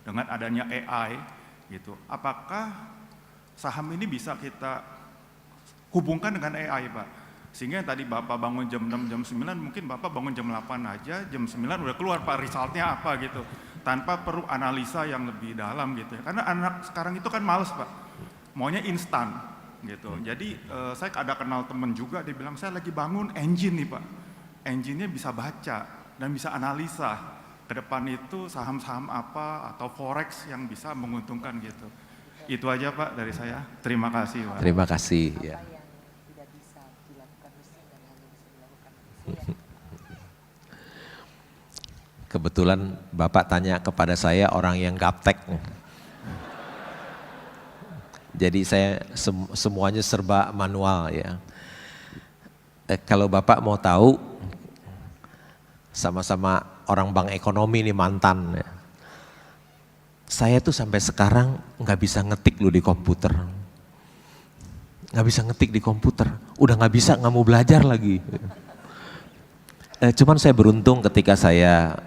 dengan adanya AI gitu. Apakah saham ini bisa kita hubungkan dengan AI Pak? Sehingga yang tadi Bapak bangun jam 6, jam 9, mungkin Bapak bangun jam 8 aja, jam 9 udah keluar Pak resultnya apa gitu. Tanpa perlu analisa yang lebih dalam gitu ya. Karena anak sekarang itu kan males Pak, maunya instan gitu. Jadi saya ada kenal temen juga, dia bilang saya lagi bangun engine nih Pak. Engine-nya bisa baca dan bisa analisa ke depan itu saham-saham apa atau forex yang bisa menguntungkan gitu. Itu aja Pak dari saya. Terima kasih Pak. Terima kasih ya. Kebetulan Bapak tanya kepada saya orang yang gaptek. Jadi saya semuanya serba manual ya. Kalau Bapak mau tahu, sama-sama orang Bank Ekonomi nih mantan. Ya. Saya tuh sampai sekarang nggak bisa ngetik loh di komputer. Nggak bisa ngetik di komputer, udah nggak bisa, nggak mau belajar lagi. Cuman saya beruntung ketika saya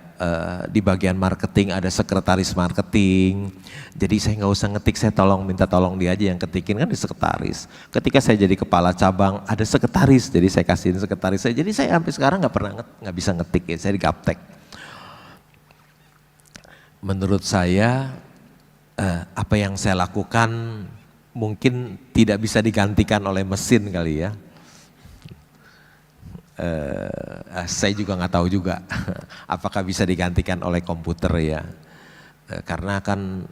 di bagian marketing ada sekretaris marketing, jadi saya nggak usah ngetik, saya minta tolong dia aja yang ketikin, kan di sekretaris. Ketika saya jadi kepala cabang ada sekretaris, jadi saya kasihin sekretaris saya. Jadi saya sampai sekarang nggak bisa ngetik ya, saya di gaptek. Menurut saya apa yang saya lakukan mungkin tidak bisa digantikan oleh mesin kali ya. Saya juga nggak tahu juga apakah bisa digantikan oleh komputer ya, karena kan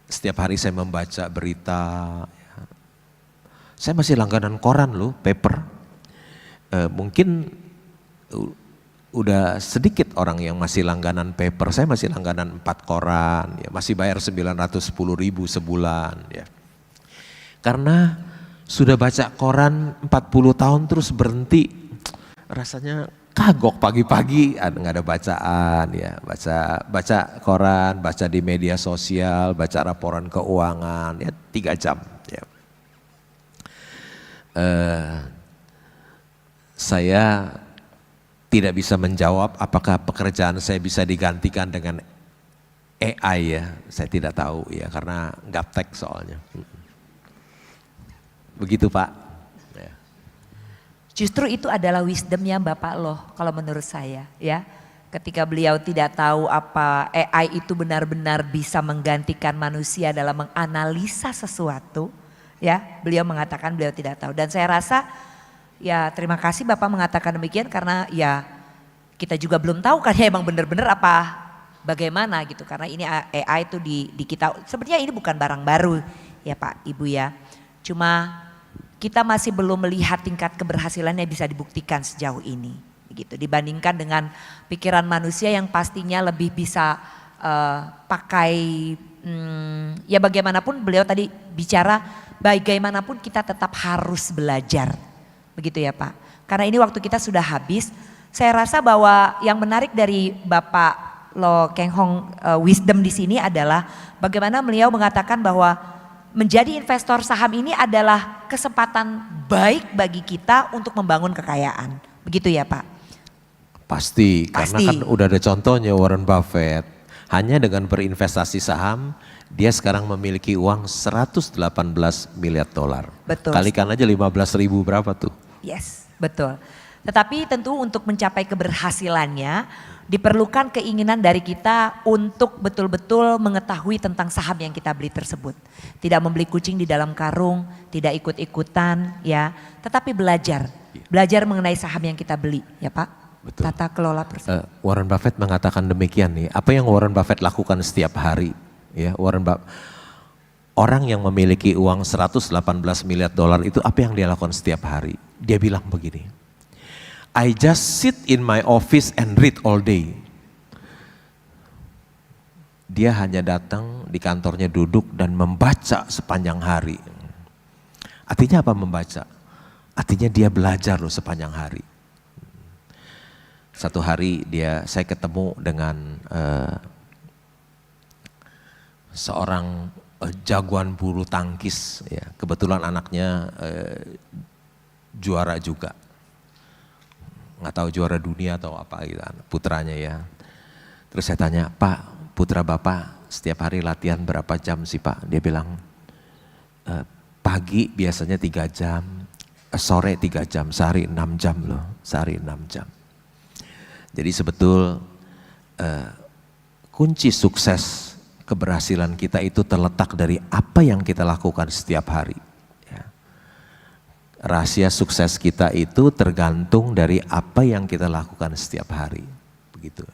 setiap hari saya membaca berita, ya. Saya masih langganan koran loh, paper, mungkin udah sedikit orang yang masih langganan paper. Saya masih langganan 4 koran, ya, masih bayar 910.000 sebulan. Ya. Karena sudah baca koran 40 tahun terus berhenti, rasanya kagok pagi-pagi nggak ada bacaan, ya, baca koran, baca di media sosial, baca laporan keuangan, ya 3 jam. Ya. Saya tidak bisa menjawab apakah pekerjaan saya bisa digantikan dengan AI, ya. Saya tidak tahu, ya, karena gaptek soalnya. Begitu Pak. Ya. Justru itu adalah wisdomnya Bapak loh kalau menurut saya, ya. Ketika beliau tidak tahu apa AI itu benar-benar bisa menggantikan manusia dalam menganalisa sesuatu, ya. Beliau mengatakan beliau tidak tahu, dan saya rasa ya terima kasih Bapak mengatakan demikian, karena ya kita juga belum tahu kan ya emang benar-benar apa bagaimana gitu, karena ini AI itu di kita sebenarnya ini bukan barang baru ya Pak Ibu, ya. Cuma kita masih belum melihat tingkat keberhasilan yang bisa dibuktikan sejauh ini gitu, dibandingkan dengan pikiran manusia yang pastinya lebih bisa pakai ya bagaimanapun beliau tadi bicara bagaimanapun kita tetap harus belajar. Begitu ya Pak. Karena ini waktu kita sudah habis. Saya rasa bahwa yang menarik dari Bapak Loh Keng Hong wisdom di sini adalah bagaimana beliau mengatakan bahwa menjadi investor saham ini adalah kesempatan baik bagi kita untuk membangun kekayaan. Begitu ya Pak? Pasti. Karena kan udah ada contohnya Warren Buffett. Hanya dengan berinvestasi saham, dia sekarang memiliki uang 118 miliar dolar. Betul. Kalikan aja 15.000 berapa tuh? Yes, betul. Tetapi tentu untuk mencapai keberhasilannya diperlukan keinginan dari kita untuk betul-betul mengetahui tentang saham yang kita beli tersebut. Tidak membeli kucing di dalam karung, tidak ikut-ikutan ya, tetapi belajar. Belajar mengenai saham yang kita beli ya Pak. Betul. Tata kelola perusahaan. Warren Buffett mengatakan demikian nih. Apa yang Warren Buffett lakukan setiap hari? Ya, orang yang memiliki uang 118 miliar dolar itu apa yang dia lakukan setiap hari? Dia bilang begini, I just sit in my office and read all day. Dia hanya datang di kantornya duduk dan membaca sepanjang hari. Artinya apa membaca? Artinya dia belajar loh sepanjang hari. Satu hari saya ketemu dengan seorang jagoan bulu tangkis, ya. Kebetulan anaknya juara juga, nggak tahu juara dunia atau apa gitu, putranya ya. Terus saya tanya, Pak, putra Bapak setiap hari latihan berapa jam sih Pak? Dia bilang, pagi biasanya 3 jam, sore 3 jam, sehari 6 jam loh, sehari 6 jam. Jadi kunci sukses keberhasilan kita itu terletak dari apa yang kita lakukan setiap hari. Ya. Rahasia sukses kita itu tergantung dari apa yang kita lakukan setiap hari. Begitu.